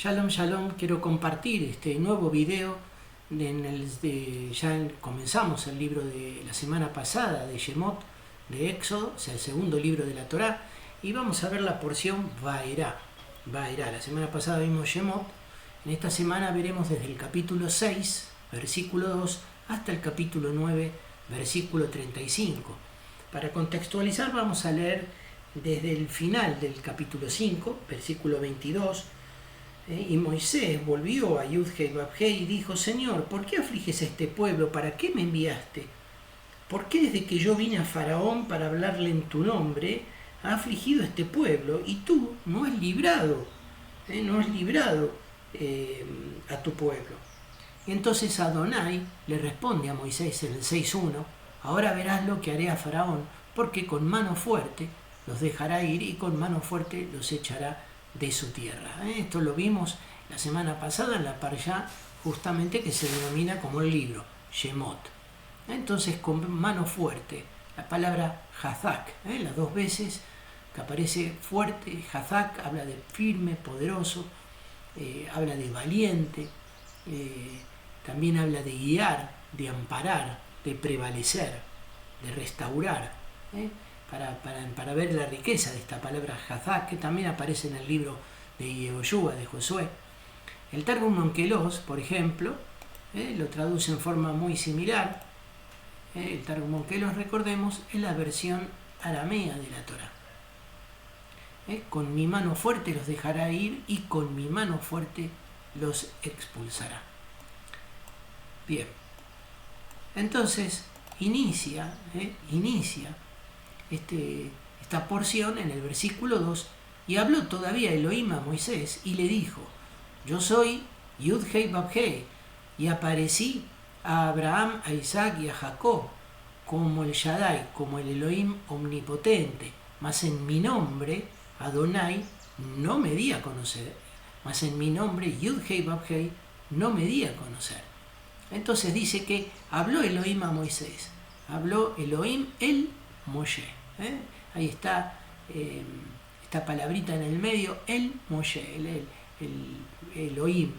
Shalom, shalom, quiero compartir este nuevo video ya comenzamos el libro de la semana pasada de Shemot, de Éxodo, o sea, el segundo libro de la Torá, y vamos a ver la porción Vaerá. La semana pasada vimos Shemot, en esta semana veremos desde el capítulo 6, versículo 2, hasta el capítulo 9, versículo 35. Para contextualizar vamos a leer desde el final del capítulo 5, versículo 22, y Moisés volvió a Yud-Hei Vав-Hei y dijo: Señor, ¿por qué afliges a este pueblo? ¿Para qué me enviaste? ¿Por qué desde que yo vine a Faraón para hablarle en tu nombre, ha afligido a este pueblo y tú no has librado a tu pueblo? Y entonces Adonai le responde a Moisés en el 6.1: ahora verás lo que haré a Faraón, porque con mano fuerte los dejará ir y con mano fuerte los echará de su tierra. Esto lo vimos la semana pasada en la parashá justamente que se denomina como el libro Shemot. Entonces, con mano fuerte, la palabra hazak, las dos veces que aparece fuerte, hazak habla de firme, poderoso, habla de valiente, también habla de guiar, de amparar, de prevalecer, de restaurar. Para ver la riqueza de esta palabra hazak, que también aparece en el libro de Yehoshua, de Josué. El Targum Onkelos, por ejemplo, lo traduce en forma muy similar. El Targum Onkelos, recordemos, es la versión aramea de la Torá. Con mi mano fuerte los dejará ir y con mi mano fuerte los expulsará. Bien, entonces inicia esta porción en el versículo 2, y habló todavía Elohim a Moisés y le dijo: yo soy Yud-Hei Vав-Hei, y aparecí a Abraham, a Isaac y a Jacob como el Shaddai, como el Elohim omnipotente, mas en mi nombre Adonai no me di a conocer, mas en mi nombre Yud-Hei Vав-Hei no me di a conocer. Entonces dice que habló Elohim a Moisés, habló Elohim el Moshe. Ahí está esta palabrita en el medio, el Moshe, el Elohim,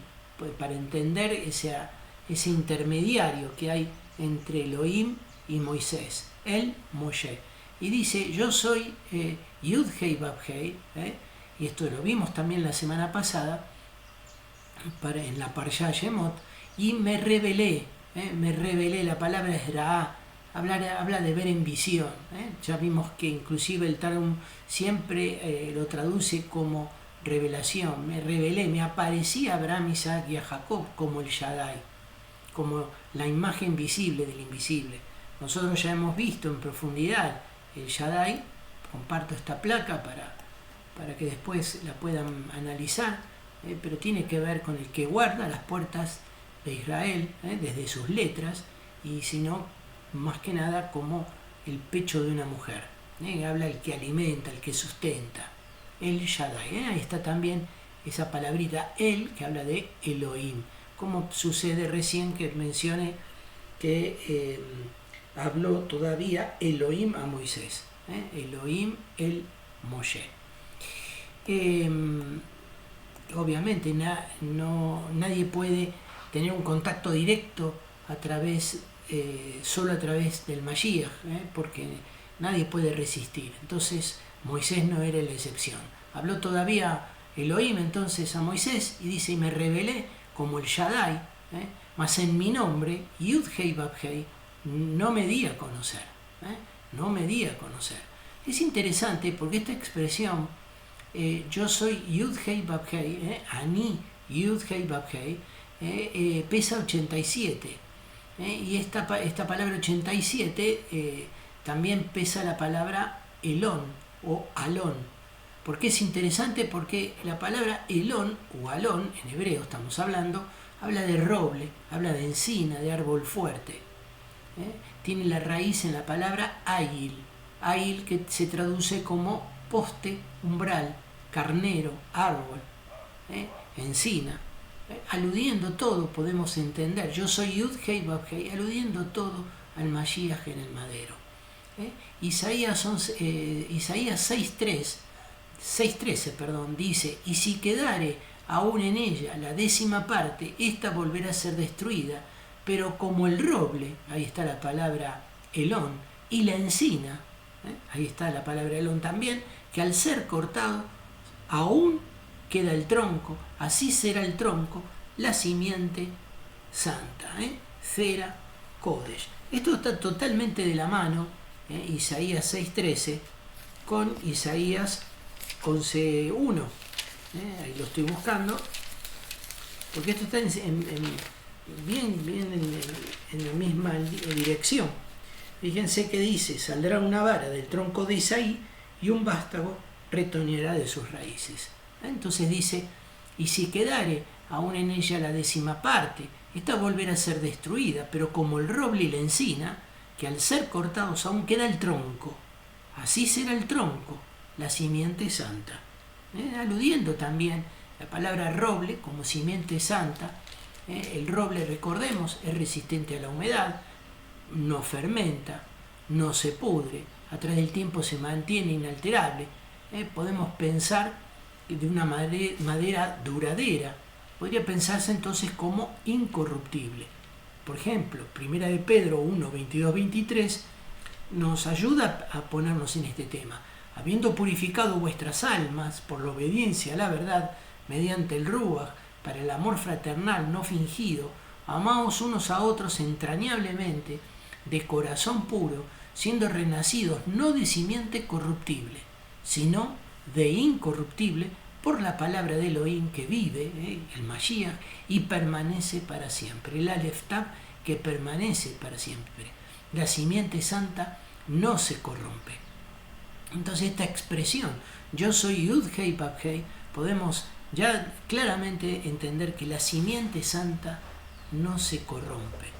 para entender ese intermediario que hay entre Elohim y Moisés, el Moshe. Y dice: yo soy Yud-Hei Vав-Hei, y esto lo vimos también la semana pasada en la parashá Shemot, y me revelé, la palabra es Raá. Habla de ver en visión. Ya vimos que inclusive el Targum siempre lo traduce como revelación. Me revelé, me aparecí a Abraham, Isaac y a Jacob como el Shaddai, como la imagen visible del invisible. Nosotros ya hemos visto en profundidad el Shaddai. Comparto esta placa para que después la puedan analizar, pero tiene que ver con el que guarda las puertas de Israel, desde sus letras, y si no, más que nada como el pecho de una mujer. Habla el que alimenta, el que sustenta, el Shaddai. Ahí está también esa palabrita el, que habla de Elohim, como sucede recién que mencioné que habló todavía Elohim a Moisés, Elohim el Moshe. Obviamente nadie puede tener un contacto directo solo a través del Mashiach, porque nadie puede resistir. Entonces Moisés no era la excepción. Habló todavía Elohim entonces a Moisés y dice: y me revelé como el Shaddai, mas en mi nombre Yud-Hei Vав-Hei no me di a conocer. No me di a conocer. Es interesante porque esta expresión, yo soy Yud-Hei Vав-Hei, Ani Yud-Hei Vав-Hei, pesa 87. Y esta palabra 87 también pesa la palabra Elón o Alón. ¿Por qué es interesante? Porque la palabra Elón o Alón, en hebreo estamos hablando, habla de roble, habla de encina, de árbol fuerte. Tiene la raíz en la palabra Ayil, que se traduce como poste, umbral, carnero, árbol, encina. Aludiendo todo, podemos entender, yo soy Yud-Hei Vав-Hei, aludiendo todo al Mashiach en el madero. Isaías 6.13 dice: y si quedare aún en ella la 10ª parte, ésta volverá a ser destruida, pero como el roble, ahí está la palabra elón, y la encina, ahí está la palabra elón también, que al ser cortado aún queda el tronco, así será el tronco, la simiente santa, Zera Kodesh. Esto está totalmente de la mano, Isaías 6:13, con Isaías 11:1. Ahí lo estoy buscando, porque esto está bien en la misma dirección. Fíjense que dice: saldrá una vara del tronco de Isaí y un vástago retoñará de sus raíces. Entonces dice: y si quedare aún en ella la 10ª parte, esta volverá a ser destruida, pero como el roble y la encina, que al ser cortados aún queda el tronco, así será el tronco, la simiente santa. Aludiendo también la palabra roble como simiente santa. El roble, recordemos, es resistente a la humedad, no fermenta, no se pudre, a través del tiempo se mantiene inalterable. Podemos pensar de una madera duradera. Podría pensarse entonces como incorruptible. Por ejemplo, 1 de Pedro 1, 22, 23 nos ayuda a ponernos en este tema. Habiendo purificado vuestras almas por la obediencia a la verdad, mediante el Ruach, para el amor fraternal no fingido, amaos unos a otros entrañablemente, de corazón puro, siendo renacidos no de simiente corruptible, sino de incorruptible, por la palabra de Elohim que vive, el Mashiach, y permanece para siempre. El Aleph Tav, que permanece para siempre. La simiente santa no se corrompe. Entonces esta expresión, yo soy Yud Hei Vav Hei, podemos ya claramente entender que la simiente santa no se corrompe.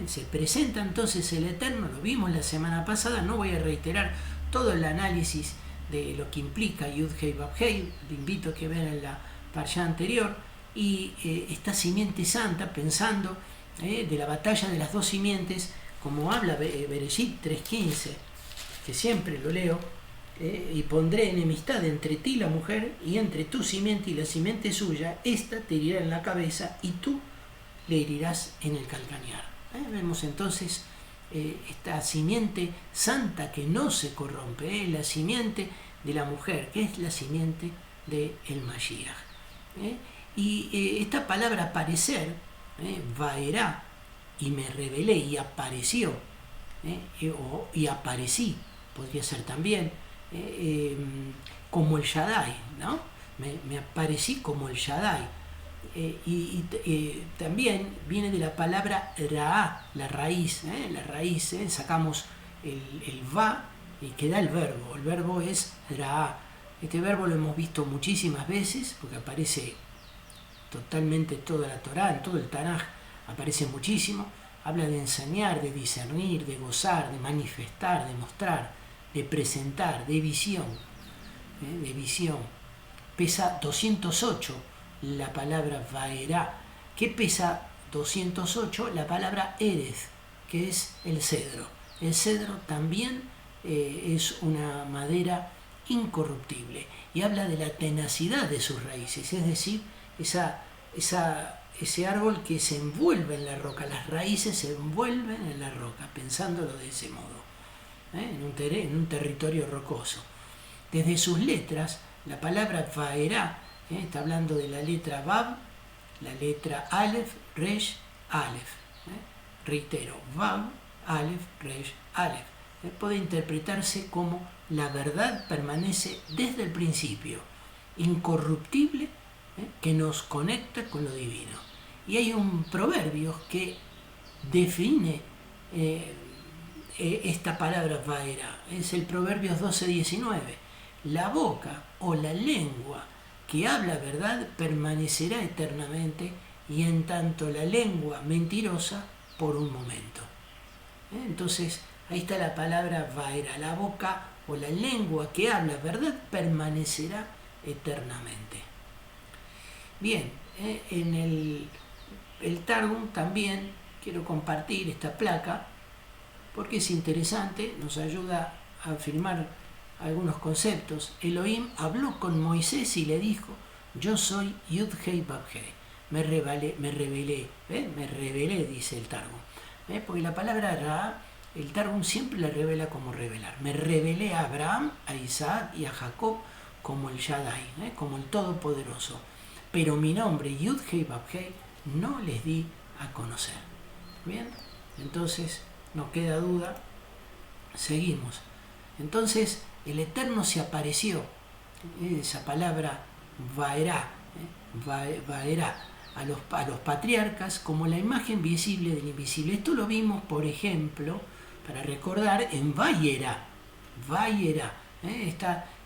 Se presenta entonces el Eterno, lo vimos la semana pasada, no voy a reiterar todo el análisis de lo que implica Yud Hei Vav Hei, te invito a que vean en la parsha anterior, y esta simiente santa, pensando de la batalla de las dos simientes, como habla Bereshit 3:15, que siempre lo leo, y pondré enemistad entre ti y la mujer, y entre tu simiente y la simiente suya, esta te herirá en la cabeza, y tú le herirás en el calcañar. Vemos entonces esta simiente santa que no se corrompe, la simiente de la mujer, que es la simiente del Mashiach. Y esta palabra aparecer, vaerá, y me revelé y apareció, y aparecí, podría ser también, como el Shaddai, ¿no? Me aparecí como el Shaddai. También viene de la palabra Ra, la raíz, sacamos el Va y queda el verbo es Ra. Este verbo lo hemos visto muchísimas veces porque aparece totalmente toda la Torá, en todo el Tanaj aparece muchísimo. Habla de enseñar, de discernir, de gozar, de manifestar, de mostrar, de presentar, de visión, Pesa 208 la palabra Vaerá. ¿Qué pesa 208? La palabra Erez, que es el cedro. El cedro también es una madera incorruptible y habla de la tenacidad de sus raíces, es decir, ese árbol que se envuelve en la roca, las raíces se envuelven en la roca, pensándolo de ese modo, en un territorio rocoso. Desde sus letras, la palabra Vaerá está hablando de la letra Vav, la letra Aleph, Resh, Aleph. Reitero, Vav, Aleph, Resh, Aleph. Puede interpretarse como la verdad permanece desde el principio, incorruptible, que nos conecta con lo divino. Y hay un proverbio que define esta palabra Vaera, es el Proverbios 12:19. La boca o la lengua que habla verdad permanecerá eternamente, y en tanto la lengua mentirosa por un momento. Entonces ahí está la palabra Vaera, la boca o la lengua que habla verdad permanecerá eternamente. Bien, en el Targum también quiero compartir esta placa porque es interesante, nos ayuda a afirmar algunos conceptos. Elohim habló con Moisés y le dijo: yo soy Yud-Hei Bab-Hei. Me revelé, dice el Targum. Porque la palabra Ra, el Targum siempre la revela como revelar. Me revelé a Abraham, a Isaac y a Jacob como el Shaddai, como el Todopoderoso. Pero mi nombre, Yud-Hei Bab-Hei, no les di a conocer. Bien, entonces no queda duda, seguimos. Entonces el Eterno se apareció, esa palabra vaerá, a los patriarcas como la imagen visible del invisible. Esto lo vimos, por ejemplo, para recordar, en Vayera,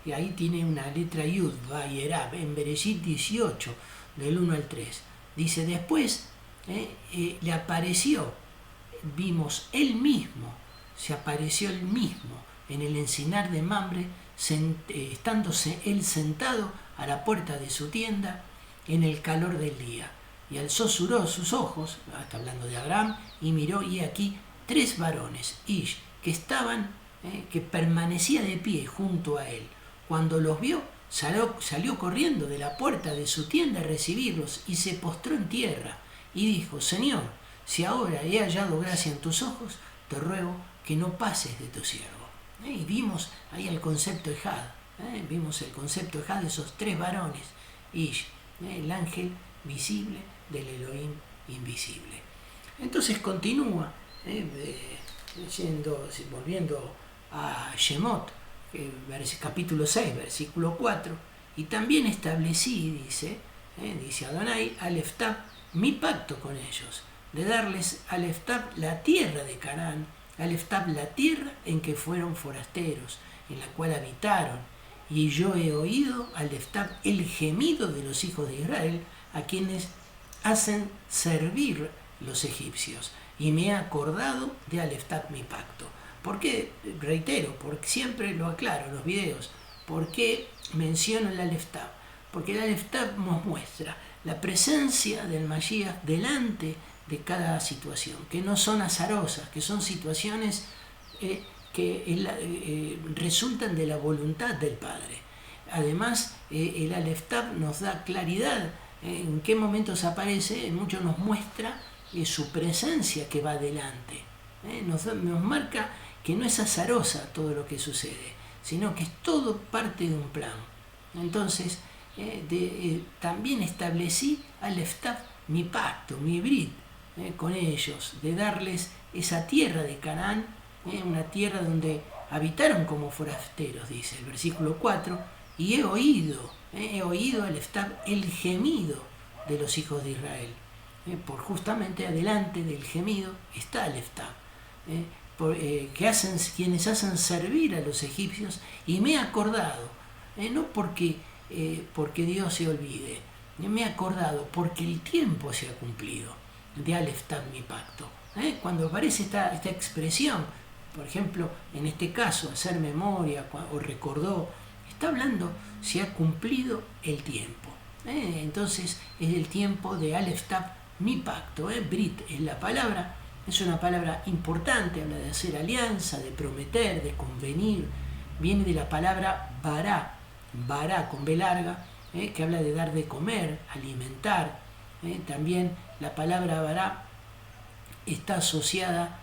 y ahí tiene una letra Yud, Vayera, en Bereshit 18, del 1 al 3. Dice, después le apareció, vimos él mismo, se apareció él mismo en el encinar de Mamre, estándose él sentado a la puerta de su tienda en el calor del día. Y alzó sus ojos, está hablando de Abraham, y miró, y aquí 3 varones, Ish, que permanecía de pie junto a él. Cuando los vio, salió corriendo de la puerta de su tienda a recibirlos y se postró en tierra y dijo, Señor, si ahora he hallado gracia en tus ojos, te ruego que no pases de tu siervo. Y vimos ahí el concepto Ejad, vimos el concepto Ejad de esos 3 varones, Ish, el ángel visible del Elohim invisible. Entonces continúa, volviendo a Shemot, capítulo 6, versículo 4, y también establecí, dice Adonai, Aleftab, mi pacto con ellos, de darles Aleftab la tierra de Canaán, Aleftab la tierra en que fueron forasteros, en la cual habitaron, y yo he oído, Aleftab, el gemido de los hijos de Israel, a quienes hacen servir los egipcios, y me he acordado de Aleftab mi pacto. ¿Por qué? Reitero, porque siempre lo aclaro en los videos. ¿Por qué menciono el Aleftab? Porque el Aleftab nos muestra la presencia del Mashiach delante de cada situación, que no son azarosas, que son situaciones que resultan de la voluntad del Padre. Además, el Aleftab nos da claridad en qué momentos aparece, mucho nos muestra su presencia que va adelante. Nos marca que no es azarosa todo lo que sucede, sino que es todo parte de un plan. Entonces, también establecí Aleftab mi pacto, mi brit, con ellos, de darles esa tierra de Canaán, una tierra donde habitaron como forasteros, dice el versículo 4, y he oído Aleftab el gemido de los hijos de Israel. Por justamente adelante del gemido está Aleftab, quienes hacen servir a los egipcios, y me he acordado, no porque Dios se olvide, me he acordado porque el tiempo se ha cumplido de Aleftab mi pacto. Cuando aparece esta expresión, por ejemplo, en este caso, hacer memoria o recordó, está hablando, se ha cumplido el tiempo. Entonces es el tiempo de Aleftab mi pacto. Brit es la palabra, es una palabra importante, habla de hacer alianza, de prometer, de convenir. Viene de la palabra bará con B larga, que habla de dar de comer, alimentar. También la palabra bará está asociada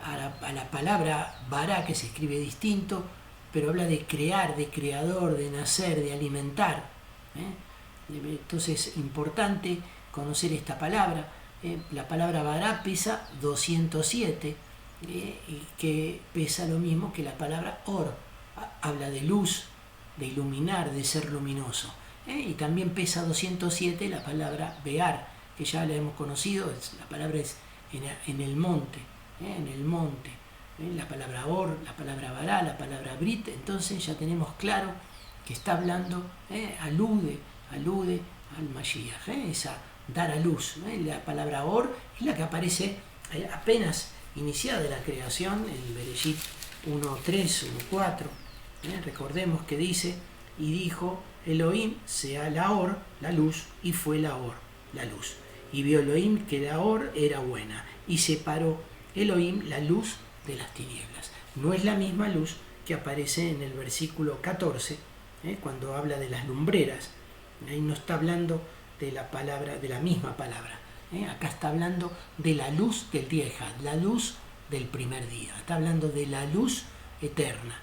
a la palabra bará, que se escribe distinto, pero habla de crear, de creador, de nacer, de alimentar. Entonces es importante conocer esta palabra. La palabra bará pesa 207, que pesa lo mismo que la palabra or. Habla de luz, de iluminar, de ser luminoso. Y también pesa 207 la palabra bear, que ya la hemos conocido, la palabra es en el monte, la palabra or, la palabra bará, la palabra brit. Entonces ya tenemos claro que está hablando, alude al Mashiach, esa dar a luz. La palabra or es la que aparece apenas iniciada la creación, en Bereshit 1.3, 1.4. Recordemos que dice, y dijo Elohim sea la or, la luz, y fue la or, la luz. Y vio Elohim que la or era buena, y separó Elohim la luz de las tinieblas. No es la misma luz que aparece en el versículo 14 cuando habla de las lumbreras. Ahí no está hablando de la palabra, de la misma palabra. Acá está hablando de la luz del día Ejad, la luz del primer día. Está hablando de la luz eterna.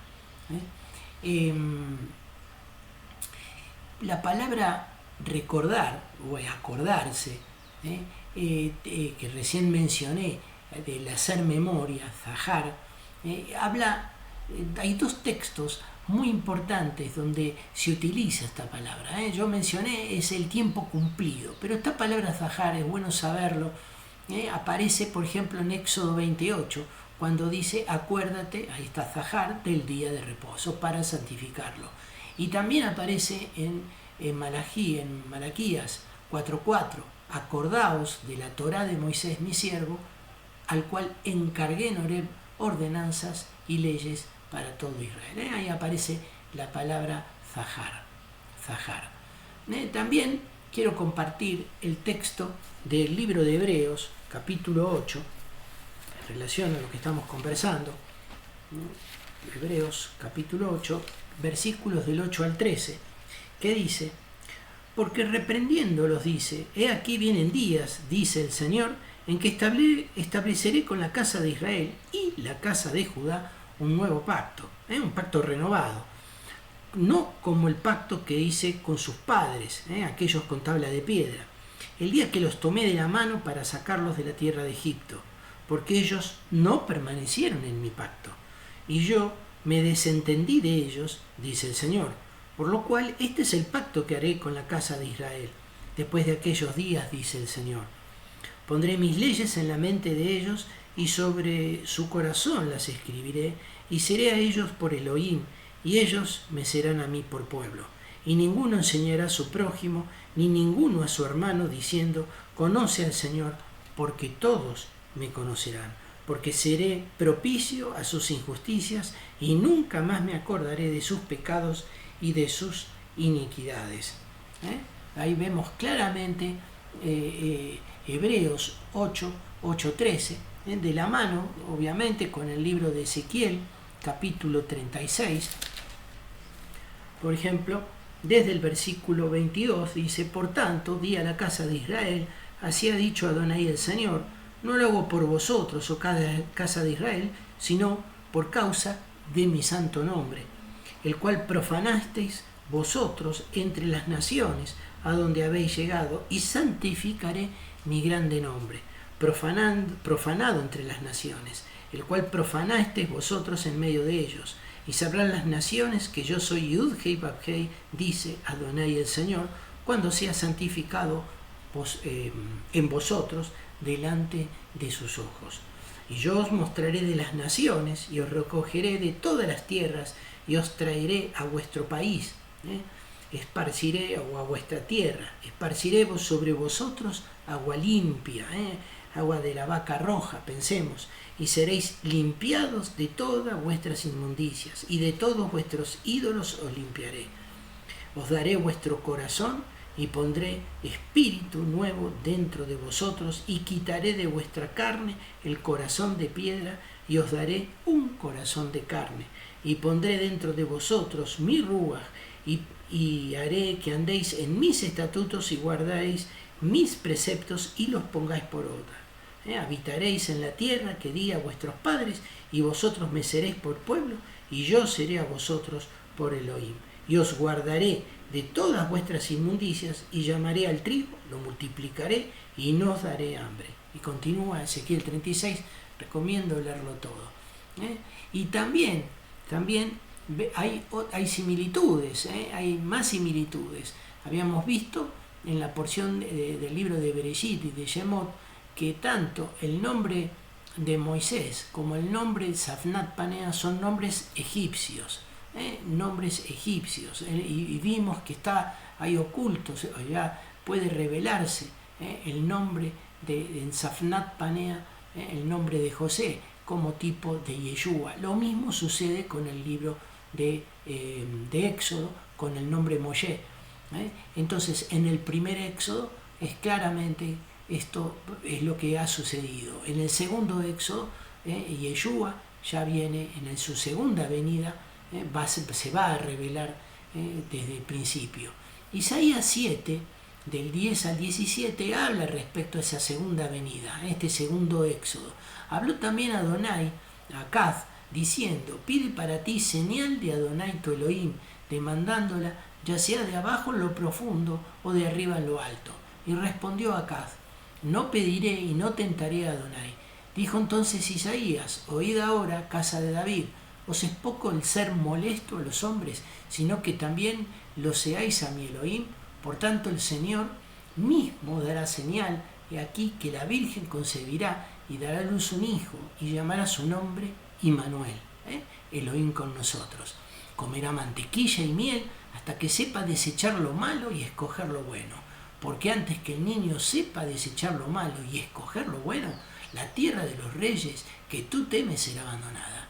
La palabra recordar o acordarse, que recién mencioné, del hacer memoria, zahar, habla, hay dos textos muy importantes donde se utiliza esta palabra. Yo mencioné es el tiempo cumplido, pero esta palabra zahar, es bueno saberlo, aparece por ejemplo en Éxodo 28, cuando dice acuérdate, ahí está zahar, del día de reposo para santificarlo. Y también aparece en Malaquías 4:4, acordaos de la Torá de Moisés mi siervo, al cual encargué en Horeb ordenanzas y leyes para todo Israel. Ahí aparece la palabra zahar. También quiero compartir el texto del libro de Hebreos, capítulo 8, en relación a lo que estamos conversando. Hebreos, capítulo 8, versículos del 8 al 13, que dice: porque reprendiéndolos dice, he aquí vienen días, dice el Señor, en que estableceré con la casa de Israel y la casa de Judá un nuevo pacto, un pacto renovado, no como el pacto que hice con sus padres, aquellos con tabla de piedra, el día que los tomé de la mano para sacarlos de la tierra de Egipto, porque ellos no permanecieron en mi pacto, y yo me desentendí de ellos, dice el Señor, por lo cual este es el pacto que haré con la casa de Israel, después de aquellos días, dice el Señor. Pondré mis leyes en la mente de ellos y sobre su corazón las escribiré y seré a ellos por Elohim y ellos me serán a mí por pueblo. Y ninguno enseñará a su prójimo ni ninguno a su hermano diciendo conoce al Señor, porque todos me conocerán, porque seré propicio a sus injusticias y nunca más me acordaré de sus pecados y de sus iniquidades. Ahí vemos claramente Hebreos 8:13, de la mano, obviamente, con el libro de Ezequiel, capítulo 36. Por ejemplo, desde el versículo 22 dice: por tanto, di a la casa de Israel, así ha dicho Adonai el Señor, no lo hago por vosotros, oh casa de Israel, sino por causa de mi santo nombre, el cual profanasteis vosotros entre las naciones a donde habéis llegado, y santificaré mi grande nombre, profanado entre las naciones, el cual profanasteis vosotros en medio de ellos, y sabrán las naciones que yo soy Yud-Hei Bab-Hei, dice Adonai el Señor, cuando sea santificado en vosotros delante de sus ojos. Y yo os mostraré de las naciones, y os recogeré de todas las tierras, y os traeré a vuestro país, esparciré, o a vuestra tierra, esparciré sobre vosotros agua limpia, agua de la vaca roja, pensemos, y seréis limpiados de todas vuestras inmundicias, y de todos vuestros ídolos os limpiaré. Os daré vuestro corazón, y pondré espíritu nuevo dentro de vosotros, y quitaré de vuestra carne el corazón de piedra, y os daré un corazón de carne, y pondré dentro de vosotros mi ruaj, y haré que andéis en mis estatutos y guardéis mis preceptos y los pongáis por obra. Habitaréis en la tierra que di a vuestros padres, y vosotros me seréis por pueblo, y yo seré a vosotros por Elohim. Y os guardaré de todas vuestras inmundicias, y llamaré al trigo, lo multiplicaré, y no os daré hambre. Y continúa Ezequiel 36, recomiendo leerlo todo. Y también hay similitudes, hay más similitudes. Habíamos visto en la porción del libro de Bereshit y de Shemot que tanto el nombre de Moisés como el nombre Safnat Panea son nombres egipcios, y vimos que está ahí ocultos, ya puede revelarse el nombre en Safnat Panea, el nombre de José como tipo de Yeshua. Lo mismo sucede con el libro de Éxodo con el nombre Moshe. Entonces, en el primer Éxodo es claramente esto es lo que ha sucedido. En el segundo Éxodo, Yeshua ya viene en su segunda venida, se va a revelar desde el principio. Isaías 7, del 10 al 17, habla respecto a esa segunda venida, este segundo éxodo. Habló también a Adonai, a Acaz, diciendo: pide para ti señal de Adonai tu Elohim, demandándola ya sea de abajo en lo profundo o de arriba en lo alto. Y respondió Acaz: no pediré y no tentaré a Adonai. Dijo entonces Isaías: oíd ahora, casa de David, os es poco el ser molesto a los hombres, sino que también lo seáis a mi Elohim. Por tanto el Señor mismo dará señal, y aquí que la Virgen concebirá y dará a luz un hijo, y llamará su nombre Immanuel, Elohim con nosotros. Comerá mantequilla y miel hasta que sepa desechar lo malo y escoger lo bueno. Porque antes que el niño sepa desechar lo malo y escoger lo bueno, la tierra de los reyes que tú temes será abandonada.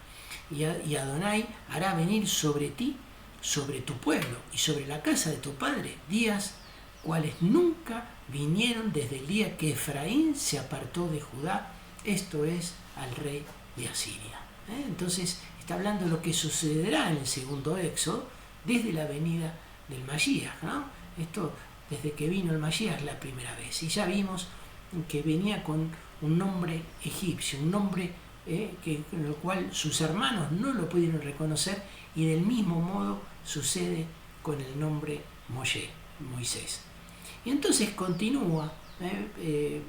Y Adonai hará venir sobre ti, sobre tu pueblo y sobre la casa de tu padre, días cuales nunca vinieron desde el día que Efraín se apartó de Judá, esto es, al rey de Asiria. Entonces está hablando de lo que sucederá en el segundo éxodo desde la venida del Mashiach, ¿no? Esto desde que vino el Mashiach la primera vez. Y ya vimos que venía con un nombre egipcio, un nombre en el cual sus hermanos no lo pudieron reconocer, y del mismo modo sucede con el nombre Moisés. Y entonces continúa,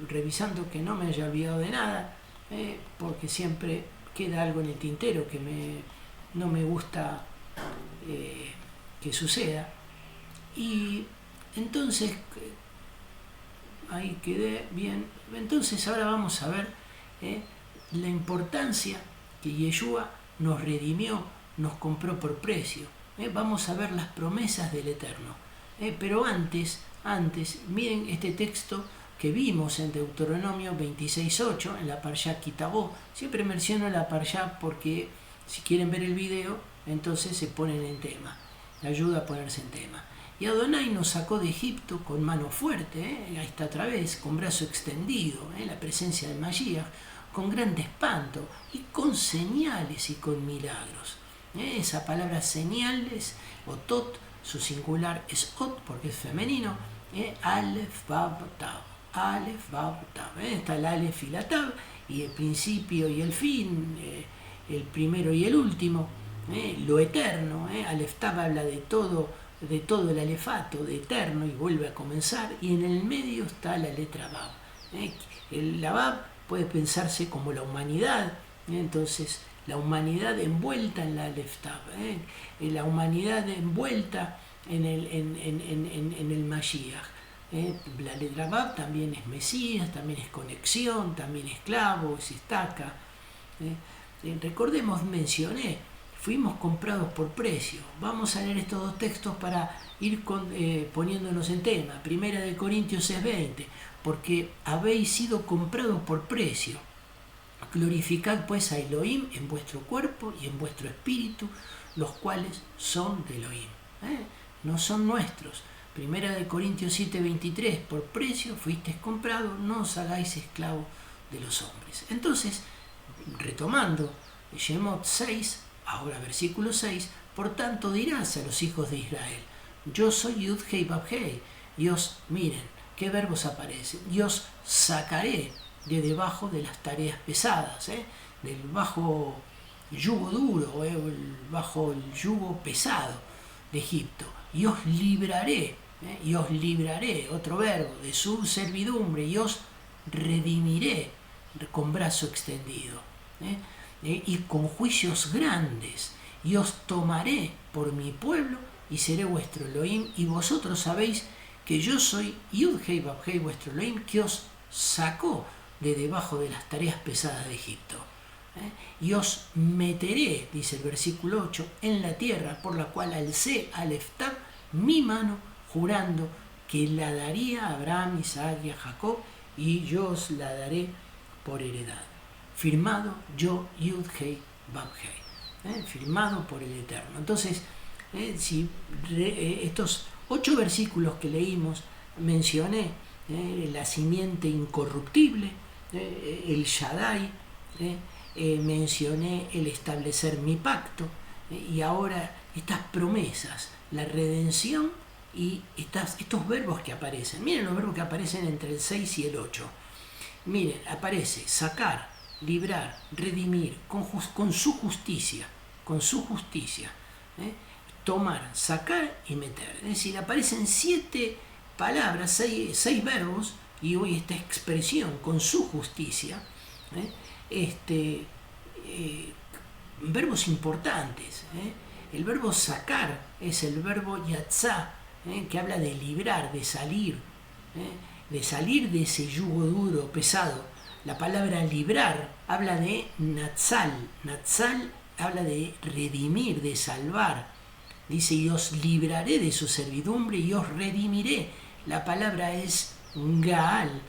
revisando que no me haya olvidado de nada, porque siempre queda algo en el tintero que no me gusta que suceda. Y entonces, ahí quedé bien. Entonces ahora vamos a ver la importancia que Yeshua nos redimió, nos compró por precio. Vamos a ver las promesas del Eterno. Pero antes, miren este texto que vimos en Deuteronomio 26:8, en la Parshá Kitabó. Siempre menciono la Parshá porque si quieren ver el video, entonces se ponen en tema. Ayuda a ponerse en tema. Y Adonai nos sacó de Egipto con mano fuerte, ahí está otra vez, con brazo extendido, la presencia del Mashiach, con gran espanto y con señales y con milagros. Esa palabra señales, otot, su singular es ot porque es femenino, alef, vav, tav, alef, vav, tav. Está el alef y la tav, y el principio y el fin, el primero y el último, lo eterno. Alef tav habla de todo el alefato, de eterno, y vuelve a comenzar, y en el medio está la letra vav. La vav puede pensarse como la humanidad, entonces la humanidad envuelta en la alef tav, la humanidad envuelta en el Mashiach. La letra vav también es Mesías, también es conexión, también es clavo, es estaca. Recordemos, mencioné, fuimos comprados por precio. Vamos a leer estos dos textos para ir poniéndonos en tema. Primera de Corintios 6:20, porque habéis sido comprados por precio. Glorificad pues a Elohim en vuestro cuerpo y en vuestro espíritu, los cuales son de Elohim. No son nuestros. Primera de Corintios 7:23, por precio fuisteis comprados, no os hagáis esclavos de los hombres. Entonces, retomando Shemot 6, ahora versículo 6, por tanto dirás a los hijos de Israel: yo soy Yud-Hei Bab-Hei, y os, miren, qué verbos aparecen, y os sacaré de debajo de las tareas pesadas, del bajo yugo duro, bajo el yugo pesado de Egipto, y os libraré, otro verbo, de su servidumbre, y os redimiré con brazo extendido, y con juicios grandes, y os tomaré por mi pueblo, y seré vuestro Elohim, y vosotros sabéis que yo soy Yud-Hei Bab-Hei, vuestro Elohim, que os sacó de debajo de las tareas pesadas de Egipto. Y os meteré, dice el versículo 8, en la tierra por la cual alcé al Eftab mi mano, jurando que la daría a Abraham, Isaac y a Jacob, y yo os la daré por heredad. Firmado yo, Yud-Hei Bab-Hei, firmado por el Eterno. Entonces, estos 8 versículos que leímos, mencioné la simiente incorruptible, el Shaddai, mencioné el establecer mi pacto, y ahora estas promesas, la redención y estos verbos que aparecen. Miren los verbos que aparecen entre el 6 y el 8. Miren, aparece sacar, librar, redimir, con su justicia, ¿eh? Tomar, sacar y meter. Es decir, aparecen 7 palabras, 6 verbos, y hoy esta expresión, con su justicia, verbos importantes. El verbo sacar es el verbo yatzá, que habla de librar, de salir de ese yugo duro, pesado. La palabra librar habla de natsal. Natsal habla de redimir, de salvar. Dice, y os libraré de su servidumbre y os redimiré. La palabra es gaal.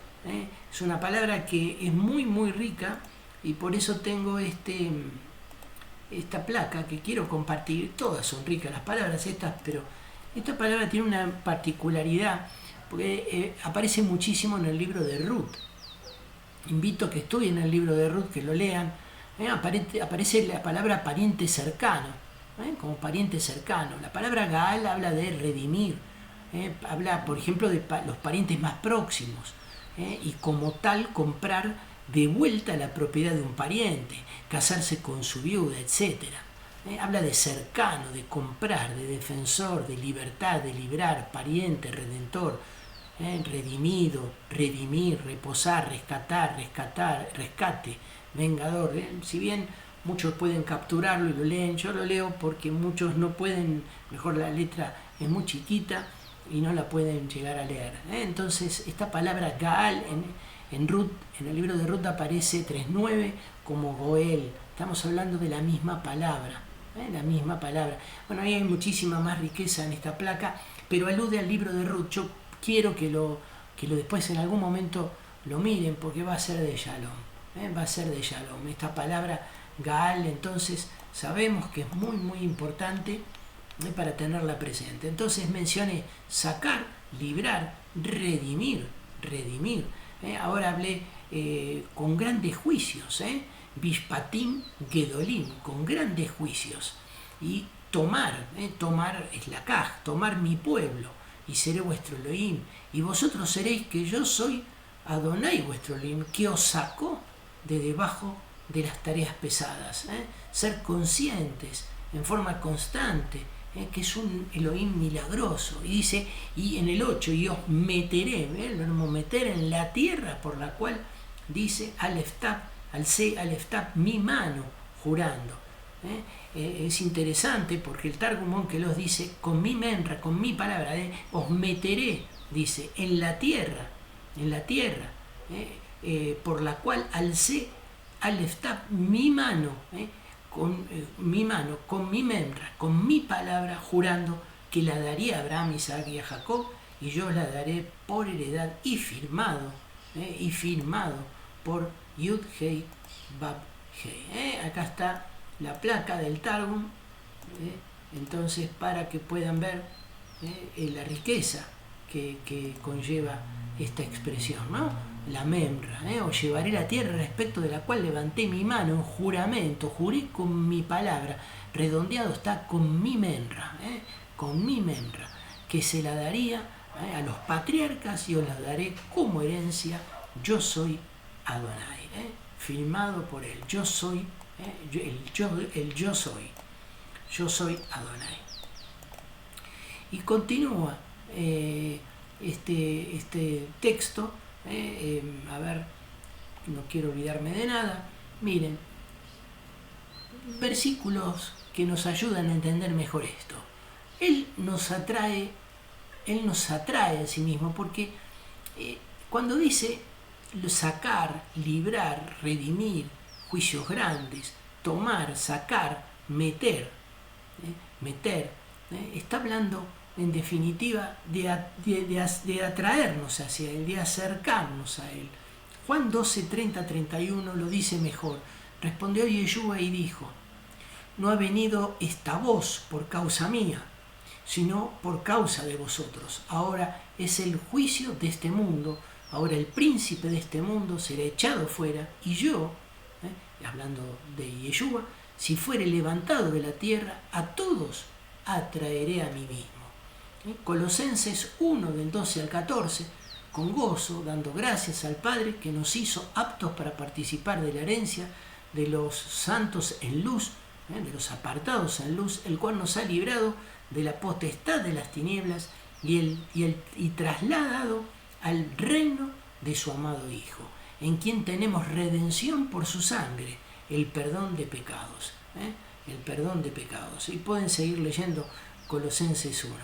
Es una palabra que es muy, muy rica, y por eso tengo esta placa que quiero compartir. Todas son ricas las palabras estas, pero esta palabra tiene una particularidad, porque aparece muchísimo en el libro de Ruth. Invito a que estudien el libro de Ruth, que lo lean. Aparece la palabra pariente cercano, como pariente cercano. La palabra Gaal habla de redimir, habla, por ejemplo, de los parientes más próximos, y como tal comprar de vuelta la propiedad de un pariente, casarse con su viuda, etc. Habla de cercano, de comprar, de defensor, de libertad, de librar, pariente, redentor, redimido, redimir, reposar, rescatar, rescate, vengador. Si bien muchos pueden capturarlo y lo leen, yo lo leo porque muchos no pueden, mejor la letra es muy chiquita y no la pueden llegar a leer. Entonces esta palabra Gaal en Ruth, en el libro de Ruth, aparece 3.9 como Goel. Estamos hablando de la misma palabra. La misma palabra. Bueno, ahí hay muchísima más riqueza en esta placa, pero alude al libro de Ruth. Yo quiero que lo después en algún momento lo miren, porque va a ser de Shalom. Va a ser de Shalom. Esta palabra Gaal, entonces, sabemos que es muy, muy importante para tenerla presente. Entonces mencioné sacar, librar, redimir. Ahora hablé con grandes juicios, Bishpatim Gedolim, con grandes juicios. Y tomar es la kaj, tomar mi pueblo, y seré vuestro Elohim, y vosotros seréis que yo soy Adonai vuestro Elohim, que os sacó de debajo de las tareas pesadas. Ser conscientes en forma constante, que es un Elohim milagroso. Y dice, y en el 8, y os meteré, el verbo meter, en la tierra por la cual, dice, Alef-Tab, mi mano, jurando. Es interesante porque el Targum que los dice, con mi menra, con mi palabra, os meteré, dice, en la tierra, por la cual alcé Alef-Tab, mi mano, con mi menra, con mi palabra, jurando que la daría a Abraham, Isaac y a Jacob, y yo la daré por heredad, y firmado por Yud Hei Bab Hei. Acá está la placa del Targum, entonces, para que puedan ver la riqueza que conlleva esta expresión, ¿no? La memra, os llevaré la tierra respecto de la cual levanté mi mano en juramento, juré con mi palabra, redondeado está con mi memra, que se la daría a los patriarcas, y os la daré como herencia. Yo soy Adonai, firmado por él. Yo soy, yo soy Adonai. Y continúa este texto. A ver, no quiero olvidarme de nada. Miren, versículos que nos ayudan a entender mejor esto. Él nos atrae a sí mismo, porque cuando dice sacar, librar, redimir, juicios grandes, tomar, sacar, meter, está hablando en definitiva de atraernos hacia él, de acercarnos a él. Juan 12, 30, 31 lo dice mejor. Respondió Yeshua y dijo, no ha venido esta voz por causa mía, sino por causa de vosotros. Ahora es el juicio de este mundo, ahora el príncipe de este mundo será echado fuera, y yo, hablando de Yeshua, si fuere levantado de la tierra, a todos atraeré a mí mismo. Colosenses 1, del 12 al 14, con gozo, dando gracias al Padre que nos hizo aptos para participar de la herencia de los santos en luz, de los apartados en luz, el cual nos ha librado de la potestad de las tinieblas y trasladado al reino de su amado Hijo, en quien tenemos redención por su sangre, el perdón de pecados. El perdón de pecados. Y pueden seguir leyendo Colosenses 1.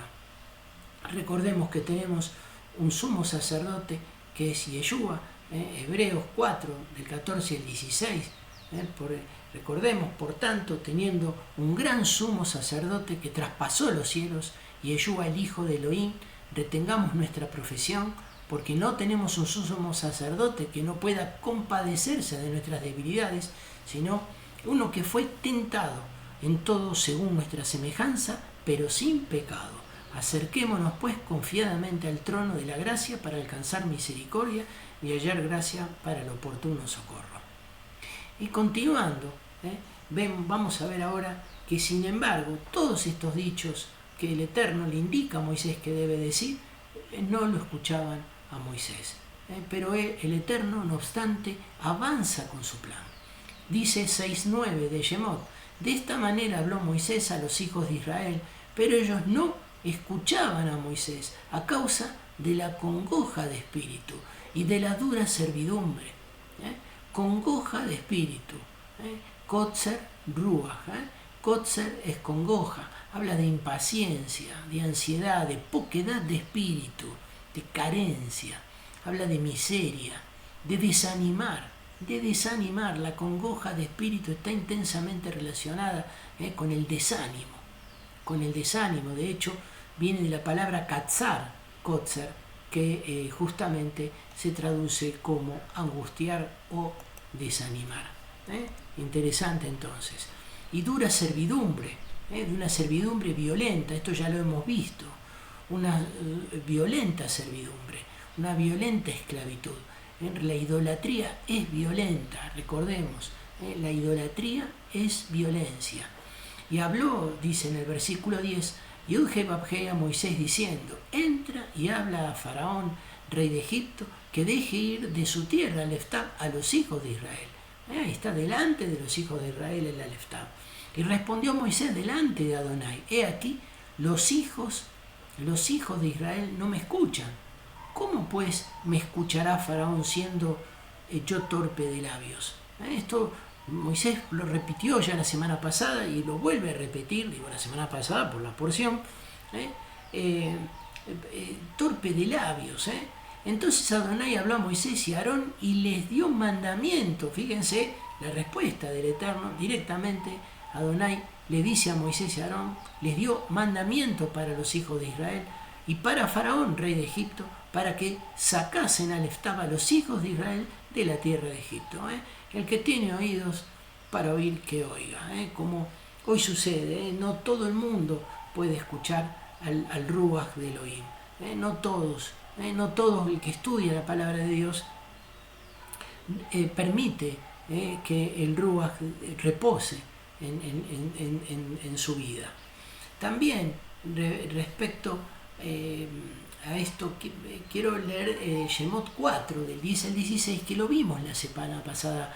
Recordemos que tenemos un sumo sacerdote que es Yeshua, Hebreos 4, del 14 al 16. Recordemos, por tanto, teniendo un gran sumo sacerdote que traspasó los cielos, Yeshua, el Hijo de Elohim, retengamos nuestra profesión, porque no tenemos un sumo sacerdote que no pueda compadecerse de nuestras debilidades, sino uno que fue tentado en todo según nuestra semejanza, pero sin pecado. Acerquémonos pues confiadamente al trono de la gracia para alcanzar misericordia y hallar gracia para el oportuno socorro. Y continuando, vamos a ver ahora que sin embargo todos estos dichos que el Eterno le indica a Moisés que debe decir, no lo escuchaban a Moisés. Pero el Eterno, no obstante, avanza con su plan. Dice 6.9 de Shemot: de esta manera habló Moisés a los hijos de Israel, pero ellos no escuchaban a Moisés a causa de la congoja de espíritu y de la dura servidumbre. Congoja de espíritu. Kotzer ruach. Kotzer es congoja. Habla de impaciencia, de ansiedad, de poquedad de espíritu, de carencia. Habla de miseria, de desanimar. La congoja de espíritu está intensamente relacionada con el desánimo. De hecho, viene de la palabra katzar, kotzer, que justamente se traduce como angustiar o desanimar. Interesante entonces. Y dura servidumbre, de una servidumbre violenta, esto ya lo hemos visto, una violenta servidumbre, una violenta esclavitud. La idolatría es violenta, recordemos, la idolatría es violencia. Y habló, dice en el versículo 10, Yud-Heh Vab-Heh a Moisés diciendo: entra y habla a Faraón, rey de Egipto, que deje ir de su tierra al Aleftab a los hijos de Israel. Ahí está delante de los hijos de Israel el Aleftab. Y respondió Moisés delante de Adonai: he aquí, los hijos de Israel no me escuchan. ¿Cómo pues me escuchará Faraón siendo yo torpe de labios? Esto Moisés lo repitió ya la semana pasada y lo vuelve a repetir, digo la semana pasada por la porción, torpe de labios. Entonces Adonai habló a Moisés y a Aarón y les dio mandamiento. Fíjense la respuesta del Eterno directamente. Adonai le dice a Moisés y a Aarón, les dio mandamiento para los hijos de Israel y para Faraón, rey de Egipto, para que sacasen al Aleftab a los hijos de Israel de la tierra de Egipto. El que tiene oídos para oír, que oiga. Como hoy sucede, no todo el mundo puede escuchar al Ruach de Elohim. No todos, el que estudia la palabra de Dios permite que el Ruach repose en su vida. También respecto a esto quiero leer Shemot 4 del 10 al 16, que lo vimos la semana pasada.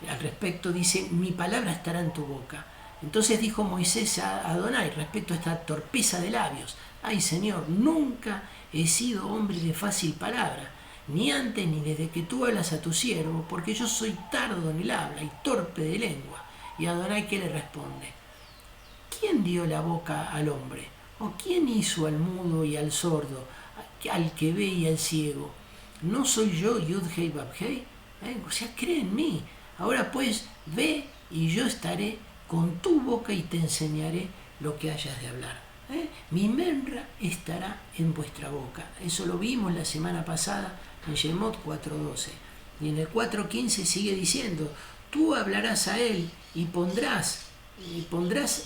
Al respecto dice: mi palabra estará en tu boca. Entonces dijo Moisés a Adonai respecto a esta torpeza de labios: ay Señor, nunca he sido hombre de fácil palabra, ni antes ni desde que tú hablas a tu siervo, porque yo soy tardo en el habla y torpe de lengua. Y Adonai, ¿qué le responde? ¿Quién dio la boca al hombre? ¿O quién hizo al mudo y al sordo, al que ve y al ciego? ¿No soy yo Yud-Heh Vab-Heh? O sea, cree en mí. Ahora pues, ve y yo estaré con tu boca y te enseñaré lo que hayas de hablar. Mi menra estará en vuestra boca. Eso lo vimos la semana pasada en Shemot 4.12. Y en el 4.15 sigue diciendo: tú hablarás a él y pondrás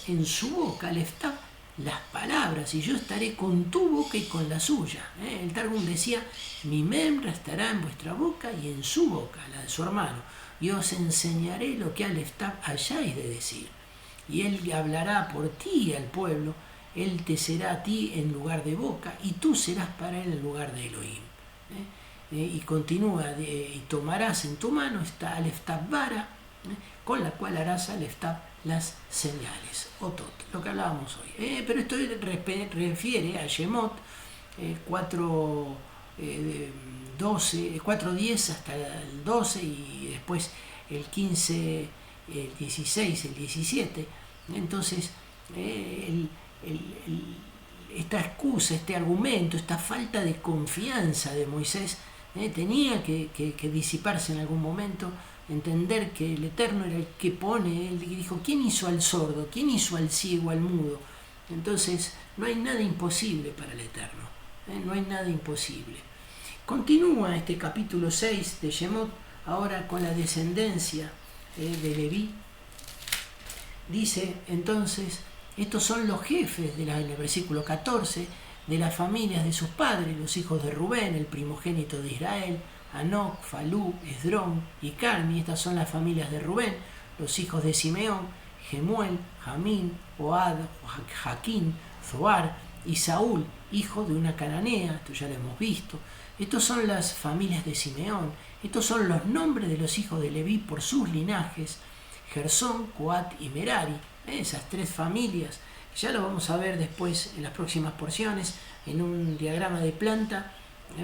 en su boca, Aleftab, las palabras, y yo estaré con tu boca y con la suya. El Targum decía: mi memra estará en vuestra boca y en su boca, la de su hermano, y os enseñaré lo que Aleftab hayáis de decir. y él hablará por ti al pueblo, él te será a ti en lugar de boca, y tú serás para él en lugar de Elohim. Y continúa, y tomarás en tu mano esta Aleftab vara, con la cual harás Aleftab las señales, Otot, lo que hablábamos hoy. Pero esto refiere a Shemot 4:10 hasta el 12 y después el 15, el 16, el 17. Entonces, esta excusa, este argumento, esta falta de confianza de Moisés tenía que disiparse en algún momento, entender que el Eterno era el que pone, él dijo, ¿quién hizo al sordo? ¿Quién hizo al ciego, al mudo? Entonces, no hay nada imposible para el Eterno, no hay nada imposible. Continúa este capítulo 6 de Shemot, ahora con la descendencia de Leví. Dice entonces, estos son los jefes en el versículo 14, de las familias de sus padres, los hijos de Rubén, el primogénito de Israel, Anoc, Falú, Esdrón y Carmi. Estas son las familias de Rubén. Los hijos de Simeón, Gemuel, Jamín, Oad, Jaquín, Zoar y Saúl, hijo de una cananea. Esto ya lo hemos visto. Estos son las familias de Simeón. Estos son los nombres de los hijos de Leví por sus linajes: Gersón, Coat y Merari. Esas tres familias. Ya lo vamos a ver después en las próximas porciones, en un diagrama de planta.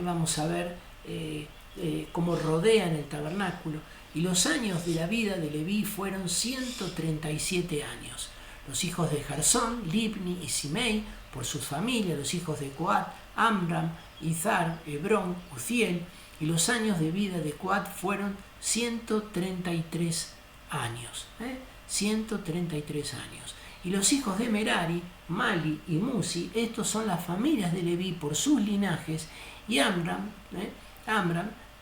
Vamos a ver cómo rodean el tabernáculo. Y los años de la vida de Leví fueron 137 años. Los hijos de Gersón, Libni y Simei, por sus familias. Los hijos de Coat, Amram, Izar, Hebrón, Uziel. Y los años de vida de Coat fueron 133 años. 133 años. Y los hijos de Merari, Mali y Musi, estos son las familias de Leví por sus linajes. Y Amram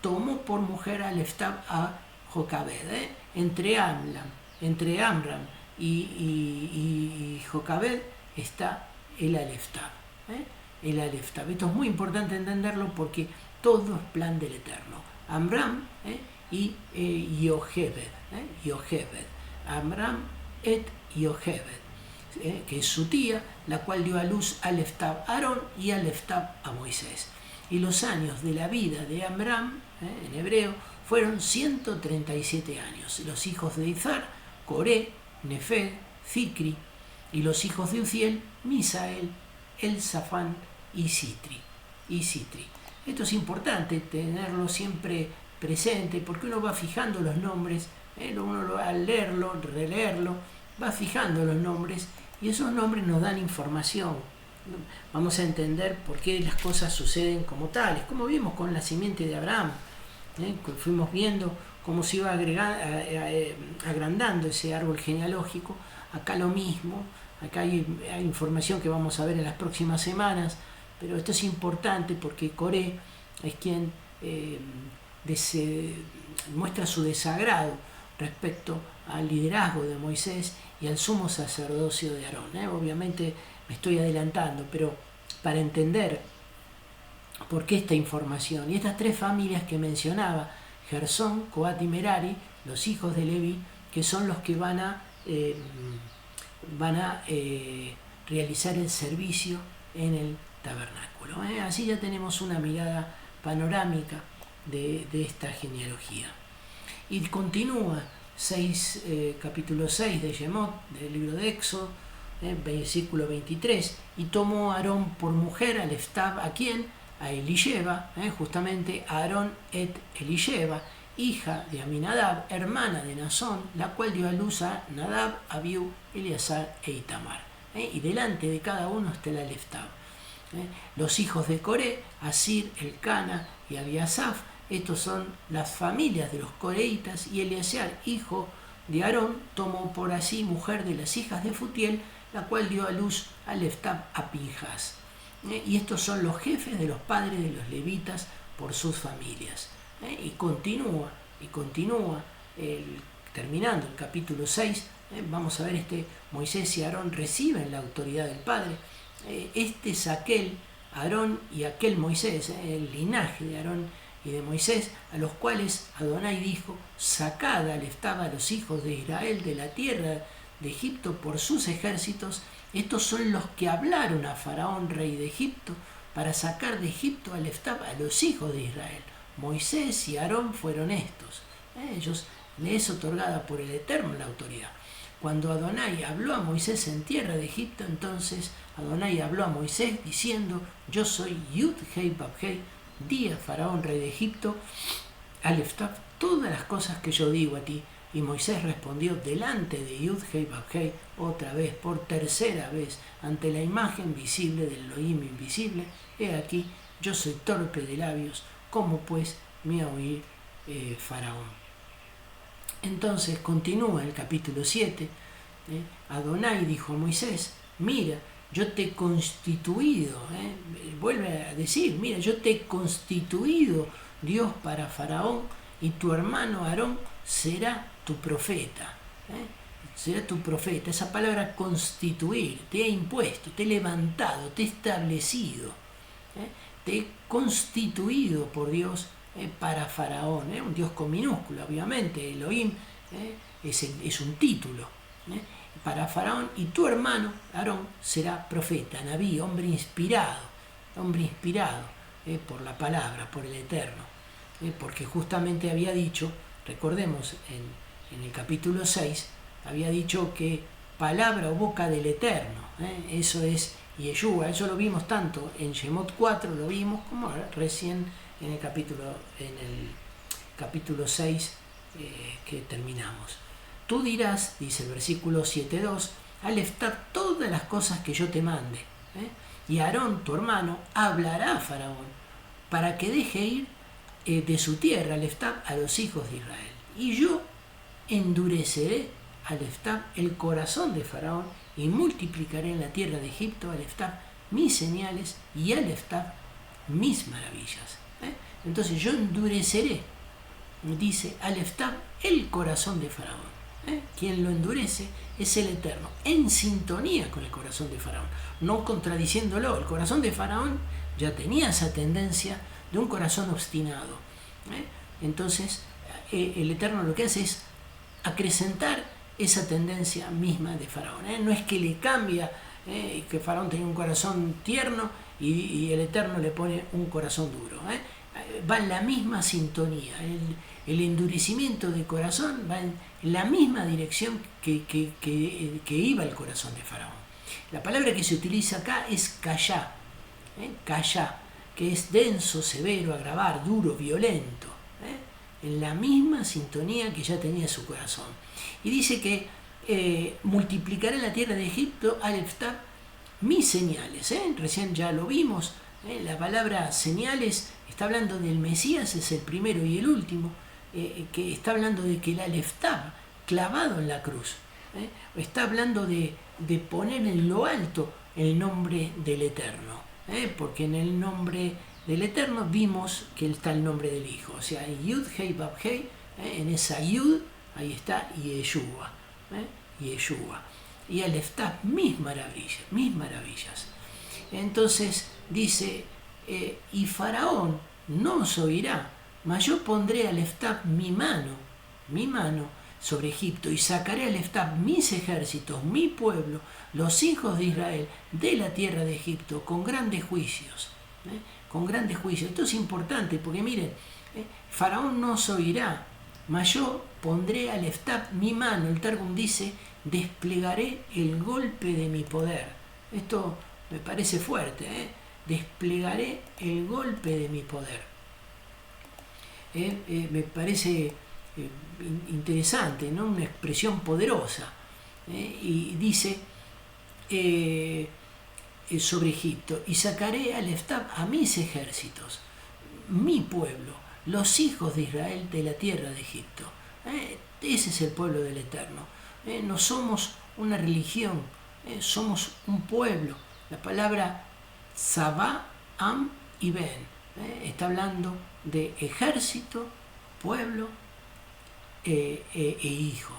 tomó por mujer a Aleftab a Jocabed. Entre Amram y Jocabed está el Aleftab. El Aleftab. Esto es muy importante entenderlo porque todo es plan del Eterno. Amram y Yochebed. Amram et Yochebed, que es su tía, la cual dio a luz a Aleftab a Aarón y a Aleftab a Moisés. Y los años de la vida de Amram, en hebreo, fueron 137 años. Los hijos de Izar, Coré, Nefeg, Zicri. Y los hijos de Uziel, Misael, Elzafán y Sitri. Esto es importante tenerlo siempre presente porque uno va fijando los nombres, uno al leerlo, releerlo, va fijando los nombres y esos nombres nos dan información. Vamos a entender por qué las cosas suceden como tales, como vimos con la simiente de Abraham, fuimos viendo cómo se iba agrandando ese árbol genealógico. Acá lo mismo, acá hay información que vamos a ver en las próximas semanas, pero esto es importante porque Coré es quien muestra su desagrado respecto al liderazgo de Moisés y al sumo sacerdocio de Aarón. Obviamente me estoy adelantando, pero para entender por qué esta información y estas tres familias que mencionaba, Gersón, Coat y Merari, los hijos de Leví, que son los que van a realizar el servicio en el tabernáculo. Así ya tenemos una mirada panorámica de esta genealogía. Y continúa capítulo 6 de Shemot, del libro de Éxodo, versículo 23, y tomó Aarón por mujer a Aleftab, ¿a quién? A Elisheba, justamente Aarón et Elisheba, hija de Aminadab, hermana de Nazón, la cual dio a luz a Nadab, Abiú, Eleazar e Itamar. Y delante de cada uno está el Aleftab. Los hijos de Coré, Asir, Elcana y Abiasaf. Estos son las familias de los coreitas, y Eleazar, hijo de Aarón, tomó por así mujer de las hijas de Futiel, la cual dio a luz a Aleftab a Pinjas. Y estos son los jefes de los padres de los levitas por sus familias. Y continúa, terminando el capítulo 6, vamos a ver Moisés y Aarón reciben la autoridad del Padre. Este es aquel Aarón y aquel Moisés, el linaje de Aarón y de Moisés, a los cuales Adonai dijo: sacad a Aleftab a los hijos de Israel de la tierra de Egipto por sus ejércitos. Estos son los que hablaron a Faraón, rey de Egipto, para sacar de Egipto al Eftab a los hijos de Israel. Moisés y Aarón fueron estos. Ellos les es otorgada por el Eterno la autoridad. Cuando Adonai habló a Moisés en tierra de Egipto, entonces Adonai habló a Moisés diciendo: yo soy Yud Hei Bab Hei, di a Faraón, rey de Egipto, al Eftab, todas las cosas que yo digo a ti. Y Moisés respondió delante de Yud Hei Bab Hei, otra vez, por tercera vez, ante la imagen visible del Elohim invisible: he aquí, yo soy torpe de labios, ¿cómo pues me ha oír Faraón? Entonces continúa el capítulo 7. Adonai dijo a Moisés: mira, yo te he constituido, vuelve a decir, mira, yo te he constituido Dios para Faraón, y tu hermano Aarón será tu profeta. Será tu profeta. Esa palabra constituir, te he impuesto, te he levantado, te he establecido, te he constituido por Dios para Faraón, un Dios con minúscula, obviamente. Elohim es un título para Faraón, y tu hermano Aarón será profeta, Nabí, hombre inspirado por la palabra, por el Eterno, porque justamente había dicho, recordemos en el capítulo 6, había dicho que palabra o boca del Eterno, eso es Yeshua. Eso lo vimos tanto en Shemot 4, lo vimos, como recién en el capítulo 6 que terminamos. Tú dirás, dice el versículo 7.2, al Eftab todas las cosas que yo te mande, y Aarón, tu hermano, hablará a Faraón para que deje ir de su tierra al Eftab a los hijos de Israel. Y yo endureceré al Eftab el corazón de Faraón, y multiplicaré en la tierra de Egipto al Eftab mis señales y al Eftab mis maravillas. Entonces yo endureceré, dice, al Eftab el corazón de Faraón. Quien lo endurece es el Eterno, en sintonía con el corazón de Faraón, no contradiciéndolo. El corazón de Faraón ya tenía esa tendencia de un corazón obstinado. Entonces el Eterno lo que hace es acrecentar esa tendencia misma de Faraón. No es que le cambia, que Faraón tenía un corazón tierno y el Eterno le pone un corazón duro. Va en la misma sintonía. El endurecimiento de corazón va en la misma dirección que iba el corazón de Faraón. La palabra que se utiliza acá es kayá, que es denso, severo, agravar, duro, violento, en la misma sintonía que ya tenía su corazón. Y dice que multiplicaré en la tierra de Egipto al Eftab mis señales. Recién ya lo vimos. La palabra señales está hablando del Mesías, es el primero y el último, que está hablando de que el Eftab clavado en la cruz, está hablando de poner en lo alto el nombre del Eterno, porque en el nombre del Eterno vimos que está el nombre del Hijo, o sea, Yud Hei Bab Hei, en esa Yud ahí está Yeshua, y el Eftab mis maravillas. Entonces dice, y Faraón no os oirá, mas yo pondré al Eftab mi mano sobre Egipto, y sacaré al Eftab mis ejércitos, mi pueblo, los hijos de Israel, de la tierra de Egipto, con grandes juicios. Esto es importante porque miren, Faraón no os oirá, mas yo pondré al Eftab mi mano. El Targum dice, desplegaré el golpe de mi poder. Esto me parece fuerte, desplegaré el golpe de mi poder. Me parece interesante, ¿no? Una expresión poderosa. Y dice sobre Egipto, y sacaré al Eftab a mis ejércitos, mi pueblo, los hijos de Israel de la tierra de Egipto. Ese es el pueblo del Eterno. No somos una religión, somos un pueblo. La palabra Sabá, Am y Ben está hablando de ejército, pueblo e hijo.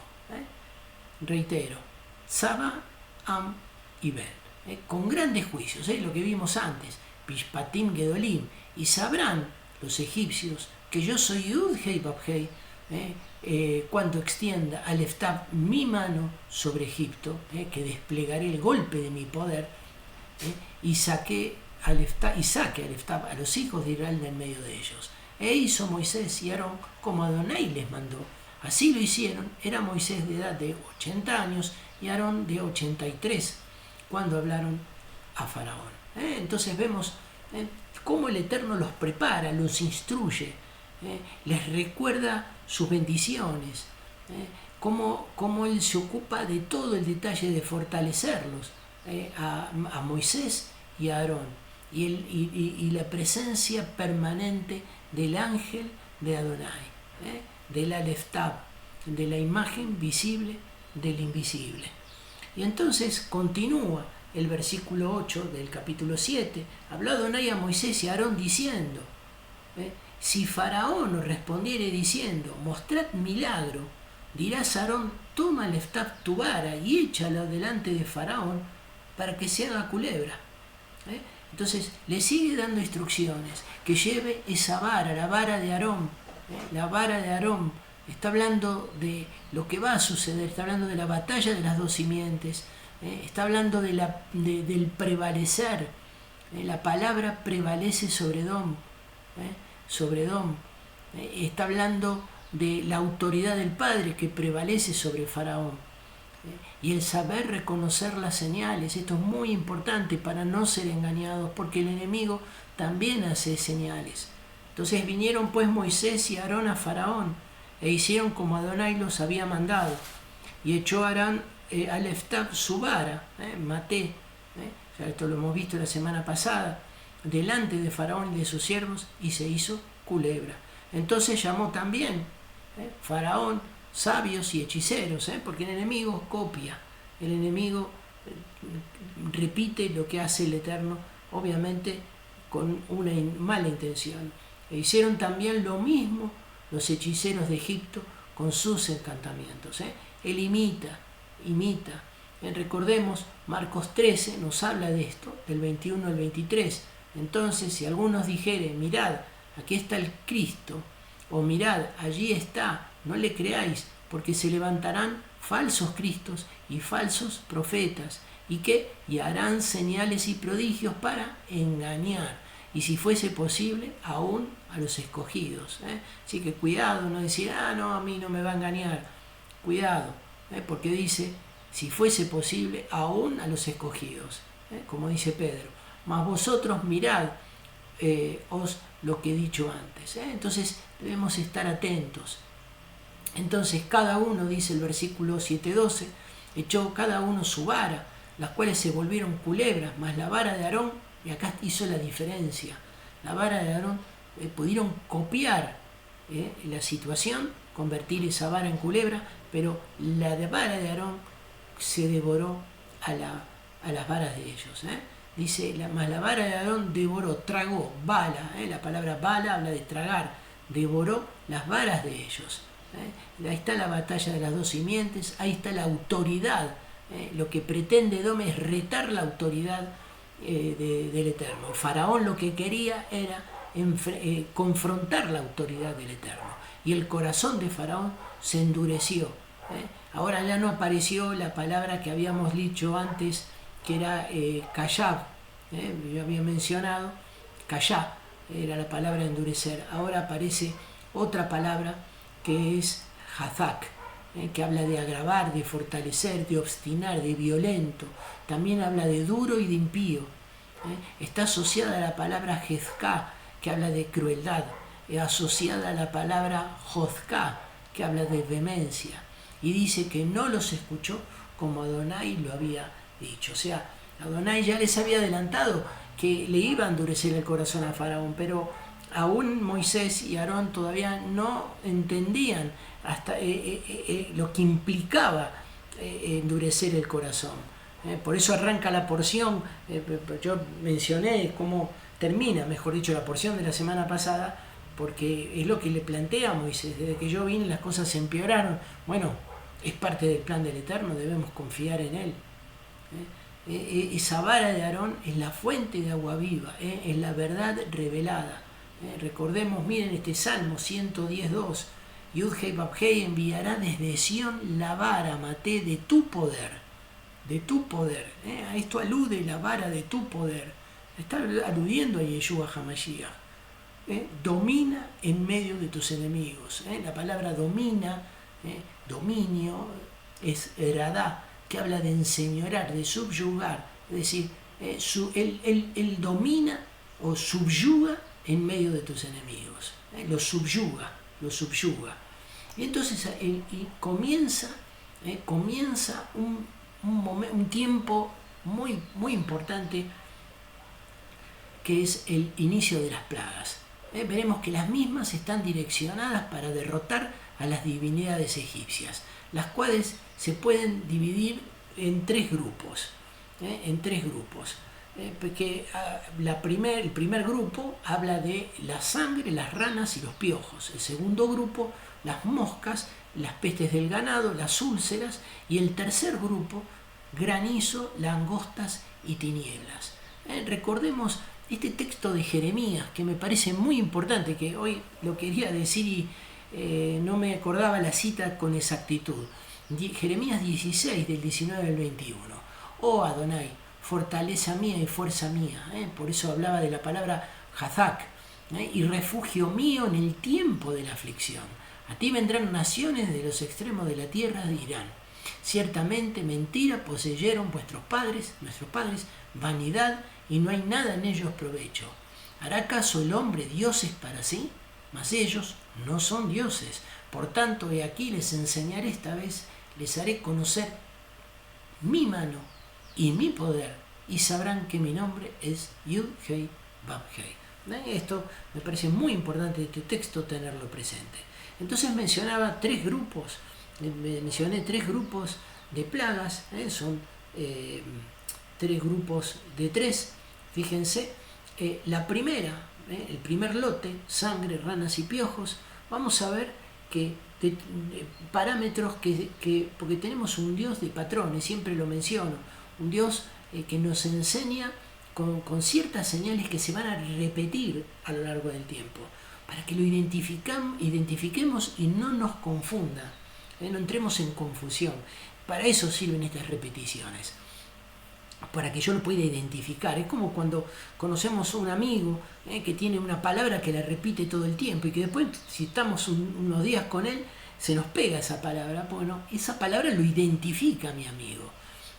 Reitero, Sabá, Am y Ben. Con grandes juicios, lo que vimos antes, Pishpatim Gedolim, y sabrán los egipcios que yo soy Yud Hei Bab Hei, cuando extienda al Eftab mi mano sobre Egipto, que desplegaré el golpe de mi poder, y saque al Eftab a los hijos de Israel del medio de ellos. E hizo Moisés y Aarón como Adonai les mandó. Así lo hicieron. Era Moisés de edad de 80 años y Aarón de 83 cuando hablaron a Faraón. Entonces vemos cómo el Eterno los prepara, los instruye, les recuerda sus bendiciones, cómo Él se ocupa de todo el detalle de fortalecerlos, a Moisés y a Aarón, y la presencia permanente del ángel de Adonai, del Aleftab, de la imagen visible del invisible. Y entonces continúa el versículo 8 del capítulo 7. Habló Adonai a Moisés y a Aarón diciendo, si Faraón os respondiere diciendo, mostrad milagro, dirás a Aarón, toma el Eftab tu vara y échala delante de Faraón para que se haga culebra. Entonces le sigue dando instrucciones, que lleve esa vara, la vara de Aarón, la vara de Aarón. Está hablando de lo que va a suceder, está hablando de la batalla de las dos simientes, está hablando del prevalecer. La palabra prevalece sobre Edom, está hablando de la autoridad del Padre que prevalece sobre Faraón, y el saber reconocer las señales. Esto es muy importante para no ser engañados, porque el enemigo también hace señales. Entonces vinieron pues Moisés y Aarón a Faraón e hicieron como Adonai los había mandado, y echó Aarón al Eftab su vara, maté, ya esto lo hemos visto la semana pasada, delante de Faraón y de sus siervos, y se hizo culebra. Entonces llamó también Faraón sabios y hechiceros, porque el enemigo copia, el enemigo repite lo que hace el Eterno, obviamente con una mala intención. E hicieron también lo mismo los hechiceros de Egipto con sus encantamientos. Él imita. Recordemos, Marcos 13 nos habla de esto, del 21 al 23. Entonces, si algunos dijeren, mirad, aquí está el Cristo, o mirad, allí está, no le creáis, porque se levantarán falsos cristos y falsos profetas, y harán señales y prodigios para engañar, y si fuese posible, aún a los escogidos. Así que cuidado, no decir, no, a mí no me va a engañar. Cuidado, porque dice, si fuese posible, aún a los escogidos, como dice Pedro. Mas vosotros mirad os lo que he dicho antes. Entonces debemos estar atentos. Entonces cada uno, dice el versículo 7:12, echó cada uno su vara, las cuales se volvieron culebras, mas la vara de Aarón, y acá hizo la diferencia, la vara de Aarón, pudieron copiar la situación, convertir esa vara en culebra, pero la vara de Aarón se devoró a las varas de ellos. Dice, mas la vara de Aarón devoró, tragó, bala, la palabra bala habla de tragar, devoró las varas de ellos. Ahí está la batalla de las dos simientes, ahí está la autoridad. Lo que pretende Edom es retar la autoridad del Eterno. El faraón lo que quería era confrontar la autoridad del Eterno, y el corazón de Faraón se endureció. Ahora ya no apareció la palabra que habíamos dicho antes, que era kayab. Yo había mencionado kayab, era la palabra endurecer. Ahora aparece otra palabra que es hazak, que habla de agravar, de fortalecer, de obstinar, de violento. También habla de duro y de impío. Está asociada a la palabra jezká, que habla de crueldad, asociada a la palabra jozká, que habla de vehemencia. Y dice que no los escuchó como Adonai lo había dicho. O sea, Adonai ya les había adelantado que le iba a endurecer el corazón a Faraón, pero aún Moisés y Aarón todavía no entendían hasta lo que implicaba endurecer el corazón. Por eso arranca la porción. Yo mencioné cómo termina, mejor dicho, la porción de la semana pasada, porque es lo que le plantea a Moisés. Desde que yo vine las cosas se empeoraron. Bueno, es parte del plan del Eterno, debemos confiar en Él. Esa vara de Aarón es la fuente de agua viva, es la verdad revelada. Recordemos, miren este Salmo 110:2, Yud-Hei Vab-Hei enviará desde Sión la vara, Mate, de tu poder. De tu poder. A esto alude la vara de tu poder. Está aludiendo a Yeshua HaMashiach. Domina en medio de tus enemigos. La palabra domina, dominio, es eradá, que habla de enseñorar, de subyugar. Es decir, él domina o subyuga en medio de tus enemigos. Los subyuga. Y entonces comienza un tiempo muy, muy importante, que es el inicio de las plagas. Veremos que las mismas están direccionadas para derrotar a las divinidades egipcias, las cuales se pueden dividir en tres grupos. Porque el primer grupo habla de la sangre, las ranas y los piojos. El segundo grupo, las moscas, las pestes del ganado, las úlceras. Y el tercer grupo, granizo, langostas y tinieblas. Recordemos este texto de Jeremías, que me parece muy importante, que hoy lo quería decir y no me acordaba la cita con exactitud. Jeremías 16, del 19 al 21. Oh Adonai, fortaleza mía y fuerza mía. Por eso hablaba de la palabra Hazak, y refugio mío en el tiempo de la aflicción. A ti vendrán naciones de los extremos de la tierra, dirán: ciertamente mentira poseyeron nuestros padres, vanidad, y no hay nada en ellos provecho. ¿Hará acaso el hombre dioses para sí? Mas ellos no son dioses. Por tanto, he aquí les enseñaré esta vez, les haré conocer mi mano y mi poder, y sabrán que mi nombre es Yud-Hei Vab-Hei. Esto me parece muy importante de este texto tenerlo presente. Entonces mencioné tres grupos de plagas, son tres grupos de tres. Fíjense, la primera, el primer lote, sangre, ranas y piojos. Vamos a ver que parámetros porque tenemos un Dios de patrones, siempre lo menciono, un Dios que nos enseña con ciertas señales que se van a repetir a lo largo del tiempo, para que lo identifiquemos y no nos confunda, no entremos en confusión. Para eso sirven estas repeticiones, para que yo lo pueda identificar. Es como cuando conocemos a un amigo que tiene una palabra que la repite todo el tiempo, y que después, si estamos unos días con él, se nos pega esa palabra. Bueno, esa palabra lo identifica a mi amigo.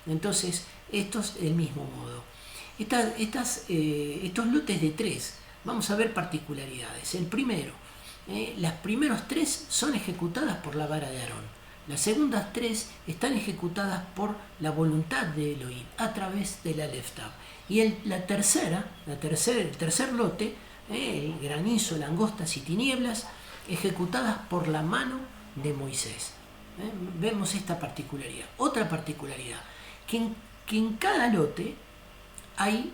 Entonces, esto es del mismo modo. Estos lotes de tres, vamos a ver particularidades. El primero, las primeros tres son ejecutadas por la vara de Aarón. Las segundas tres están ejecutadas por la voluntad de Elohim a través de la Leftab. Y el tercer lote, el granizo, langostas y tinieblas, ejecutadas por la mano de Moisés. Vemos esta particularidad. Otra particularidad, que en cada lote hay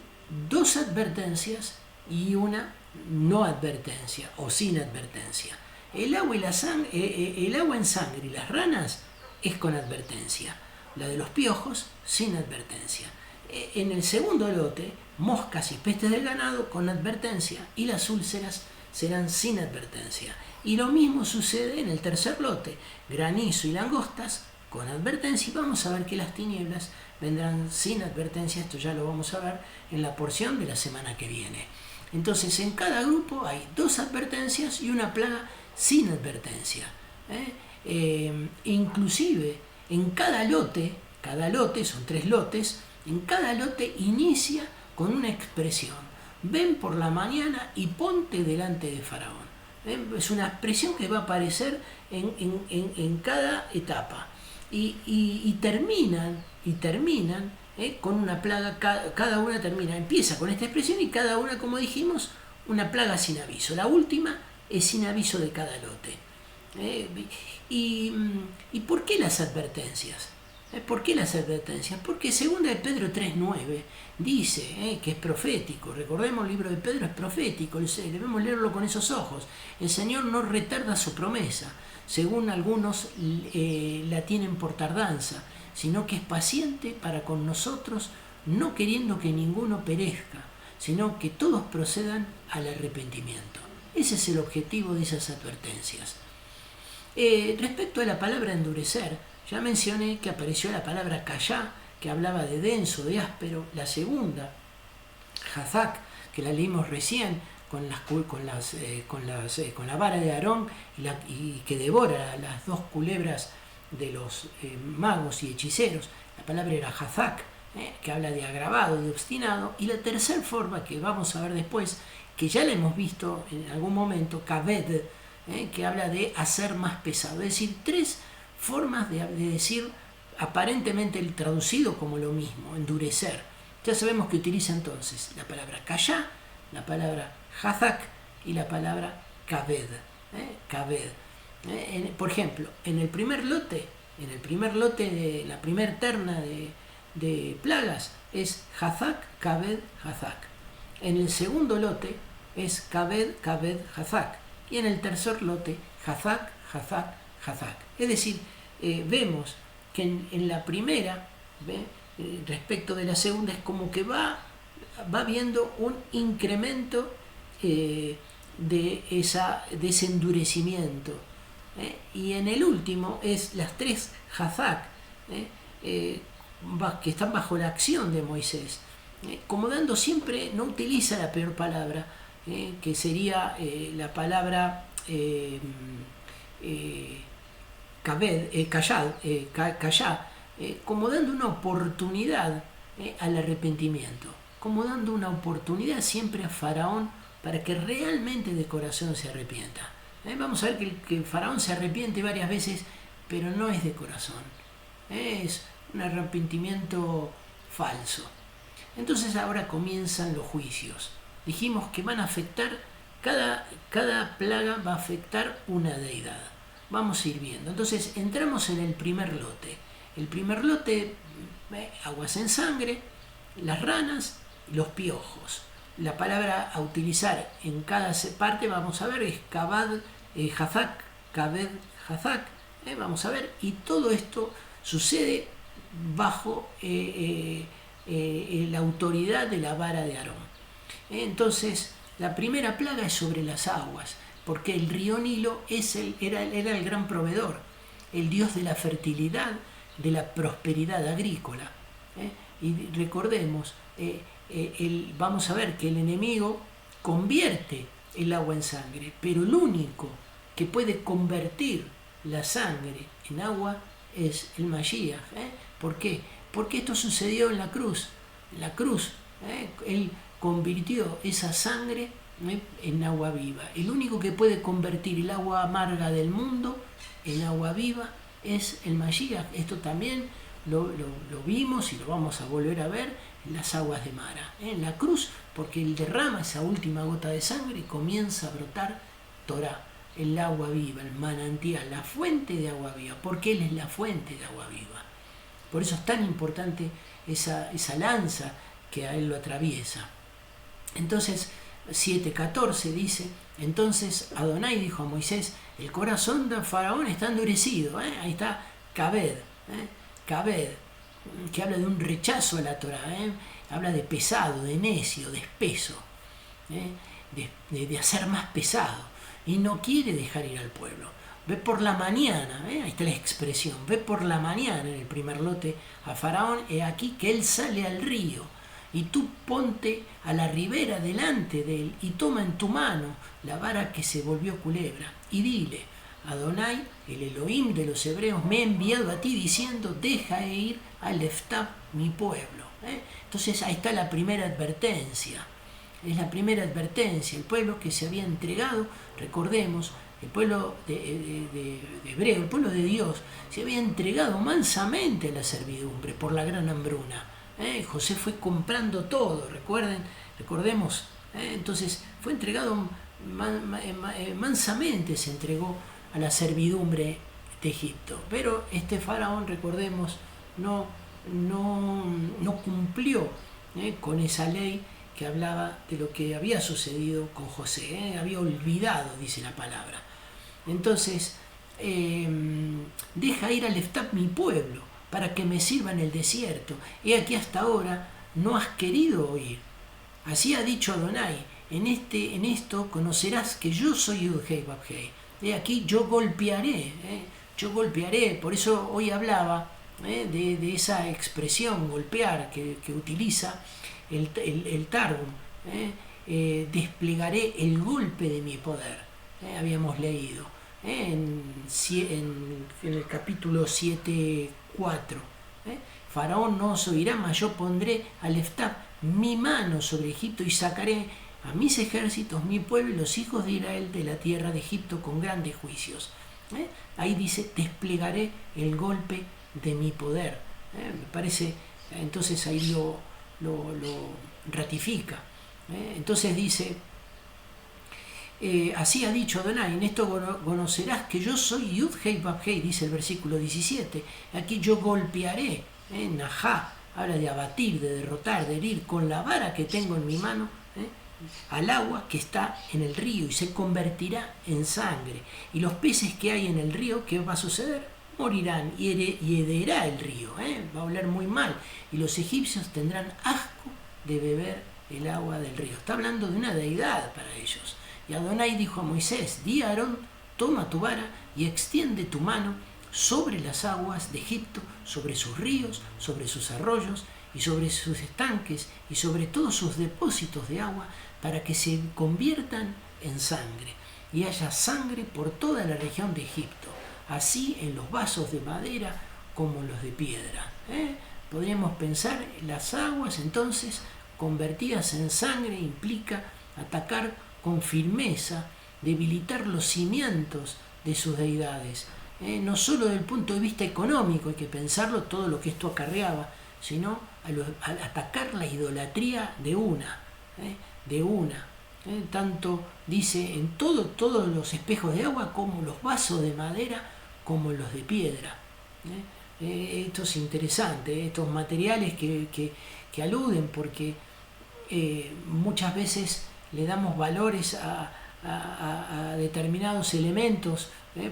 dos advertencias y una no advertencia o sin advertencia. El agua en sangre y las ranas es con advertencia. La de los piojos, sin advertencia. En el segundo lote, moscas y pestes del ganado con advertencia, y las úlceras serán sin advertencia. Y lo mismo sucede en el tercer lote, granizo y langostas con advertencia, y vamos a ver que las tinieblas vendrán sin advertencia. Esto ya lo vamos a ver en la porción de la semana que viene. Entonces, en cada grupo hay dos advertencias y una plaga sin advertencia. Inclusive en cada lote, son tres lotes, en cada lote inicia con una expresión: ven por la mañana y ponte delante de Faraón. Es una expresión que va a aparecer en cada etapa, y terminan con una plaga. Cada una empieza con esta expresión, y cada una, como dijimos, una plaga sin aviso. La última es sin aviso de cada lote. ¿Y por qué las advertencias? ¿Por qué las advertencias? Porque 2 de Pedro 3:9 dice que es profético. Recordemos, el libro de Pedro es profético, debemos leerlo con esos ojos. El Señor no retarda su promesa, según algunos la tienen por tardanza, sino que es paciente para con nosotros, no queriendo que ninguno perezca, sino que todos procedan al arrepentimiento. Ese es el objetivo de esas advertencias. Respecto a la palabra endurecer, ya mencioné que apareció la palabra kayá, que hablaba de denso, de áspero. La segunda, hazak, que la leímos recién, con la vara de Aarón y que devora las dos culebras de los magos y hechiceros. La palabra era hazak, que habla de agravado, de obstinado. Y la tercera forma, que vamos a ver después, que ya la hemos visto en algún momento, kaved, que habla de hacer más pesado. Es decir, tres formas de decir aparentemente el traducido como lo mismo, endurecer. Ya sabemos que utiliza entonces la palabra kayá, la palabra hazak y la palabra kaved. Kaved. Por ejemplo, en el primer lote de la primer terna de plagas es hazak, kaved, hazak. En el segundo lote es kaved, kaved, hazak. Y en el tercer lote, hazak, hazak, hazak. Es decir, vemos que en la primera, respecto de la segunda, es como que va viendo un incremento de ese endurecimiento. Y en el último es las tres hazak, que están bajo la acción de Moisés. Como dando siempre, no utiliza la peor palabra, que sería la palabra kayá, como dando una oportunidad al arrepentimiento, como dando una oportunidad siempre a Faraón para que realmente de corazón se arrepienta. Vamos a ver que Faraón se arrepiente varias veces, pero no es de corazón, es un arrepentimiento falso. Entonces ahora comienzan los juicios. Dijimos que van a afectar, cada plaga va a afectar una deidad. Vamos a ir viendo. Entonces entramos en el primer lote. El primer lote, aguas en sangre, las ranas y los piojos. La palabra a utilizar en cada parte, vamos a ver, es kabad, hazak, kaved, hazak. Vamos a ver, y todo esto sucede bajo la autoridad de la vara de Aarón. Entonces, la primera plaga es sobre las aguas, porque el río Nilo era el gran proveedor, el dios de la fertilidad, de la prosperidad agrícola. Y recordemos, vamos a ver que el enemigo convierte el agua en sangre, pero el único que puede convertir la sangre en agua es el Mashiach. ¿Por qué? Porque esto sucedió en la cruz. En la cruz, él convirtió esa sangre en agua viva. El único que puede convertir el agua amarga del mundo en agua viva es el Mashiach. Esto también lo vimos y lo vamos a volver a ver en las aguas de Mara, en la cruz, porque él derrama esa última gota de sangre y comienza a brotar Torah, el agua viva, el manantial, la fuente de agua viva, porque él es la fuente de agua viva. Por eso es tan importante esa lanza que a él lo atraviesa. Entonces 7:14 dice: entonces Adonai dijo a Moisés, el corazón de Faraón está endurecido. Ahí está Kaved, Kaved, que habla de un rechazo a la Torah, habla de pesado, de necio, de espeso, de hacer más pesado, y no quiere dejar ir al pueblo. Ve por la mañana, ahí está la expresión, ve por la mañana en el primer lote a Faraón, he aquí que él sale al río, y tú ponte a la ribera delante de él, y toma en tu mano la vara que se volvió culebra, y dile: Adonai, el Elohim de los hebreos, me ha enviado a ti diciendo: deja ir a Leftab, mi pueblo. Entonces ahí está la primera advertencia. Es la primera advertencia. El pueblo que se había entregado, recordemos, el pueblo de hebreo, el pueblo de Dios, se había entregado mansamente a la servidumbre por la gran hambruna. José fue comprando todo, recordemos. Entonces fue entregado mansamente, se entregó a la servidumbre de Egipto. Pero este faraón, recordemos, no cumplió con esa ley que hablaba de lo que había sucedido con José. Había olvidado, dice la palabra. Entonces, deja ir a Leftab, mi pueblo, para que me sirva en el desierto. He aquí hasta ahora no has querido oír. Así ha dicho Adonai: en esto conocerás que yo soy Yud-Hei Vav-Hei. aquí yo golpearé, yo golpearé. Por eso hoy hablaba de esa expresión, golpear, que utiliza el Targum. Desplegaré el golpe de mi poder. Habíamos leído en el capítulo 7:4. Faraón no os oirá, mas yo pondré al Eftab mi mano sobre Egipto y sacaré a mis ejércitos, mi pueblo y los hijos de Israel de la tierra de Egipto con grandes juicios. Ahí dice, desplegaré el golpe de mi poder. Me parece, entonces ahí lo ratifica. Entonces dice, así ha dicho Adonai, en esto conocerás que yo soy Yud-Hei Vav-Hei, dice el versículo 17. Aquí yo golpearé, Najá, habla de abatir, de derrotar, de herir con la vara que tengo en mi mano, al agua que está en el río y se convertirá en sangre. Y los peces que hay en el río, ¿qué va a suceder? Morirán y hederá el río, va a oler muy mal. Y los egipcios tendrán asco de beber el agua del río. Está hablando de una deidad para ellos. Y Adonai dijo a Moisés, di a Aarón, toma tu vara y extiende tu mano sobre las aguas de Egipto, sobre sus ríos, sobre sus arroyos y sobre sus estanques y sobre todos sus depósitos de agua, para que se conviertan en sangre y haya sangre por toda la región de Egipto, así en los vasos de madera como los de piedra. Podríamos pensar, las aguas entonces convertidas en sangre implica atacar con firmeza, debilitar los cimientos de sus deidades, no solo desde el punto de vista económico, hay que pensarlo todo lo que esto acarreaba, sino al atacar la idolatría de una. Tanto dice en todos los espejos de agua, como los vasos de madera, como los de piedra. Esto es interesante, estos materiales que aluden, porque muchas veces le damos valores a determinados elementos,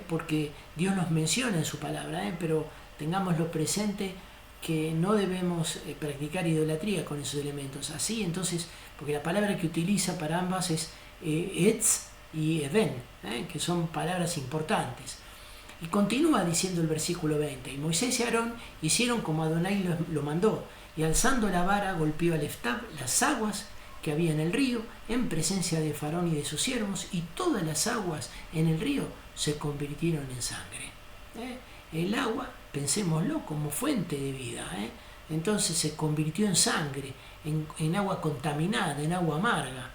porque Dios los menciona en su palabra, pero tengámoslo presente que no debemos practicar idolatría con esos elementos. Así entonces, porque la palabra que utiliza para ambas es etz y even, que son palabras importantes. Y continúa diciendo el versículo 20, y Moisés y Aarón hicieron como Adonai lo mandó, y alzando la vara golpeó al Eftab las aguas que había en el río, en presencia de Faraón y de sus siervos, y todas las aguas en el río se convirtieron en sangre. El agua, pensémoslo, como fuente de vida, entonces se convirtió en sangre, en agua contaminada, en agua amarga.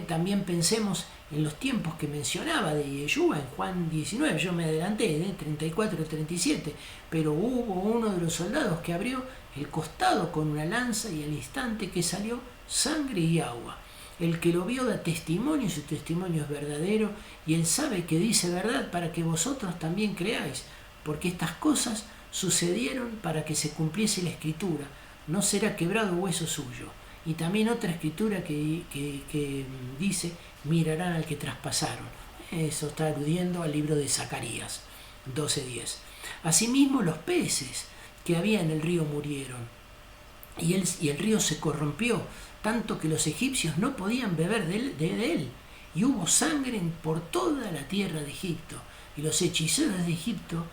También pensemos en los tiempos que mencionaba de Yeshua en Juan 19, yo me adelanté, 34-37, pero hubo uno de los soldados que abrió el costado con una lanza y al instante que salió sangre y agua. El que lo vio da testimonio y su testimonio es verdadero, y él sabe que dice verdad para que vosotros también creáis, porque estas cosas sucedieron para que se cumpliese la escritura, no será quebrado hueso suyo. Y también otra escritura que dice, mirarán al que traspasaron. Eso está aludiendo al libro de Zacarías 12:10. Asimismo los peces que había en el río murieron, y el río se corrompió, tanto que los egipcios no podían beber de él, y hubo sangre por toda la tierra de Egipto, y los hechiceros de Egipto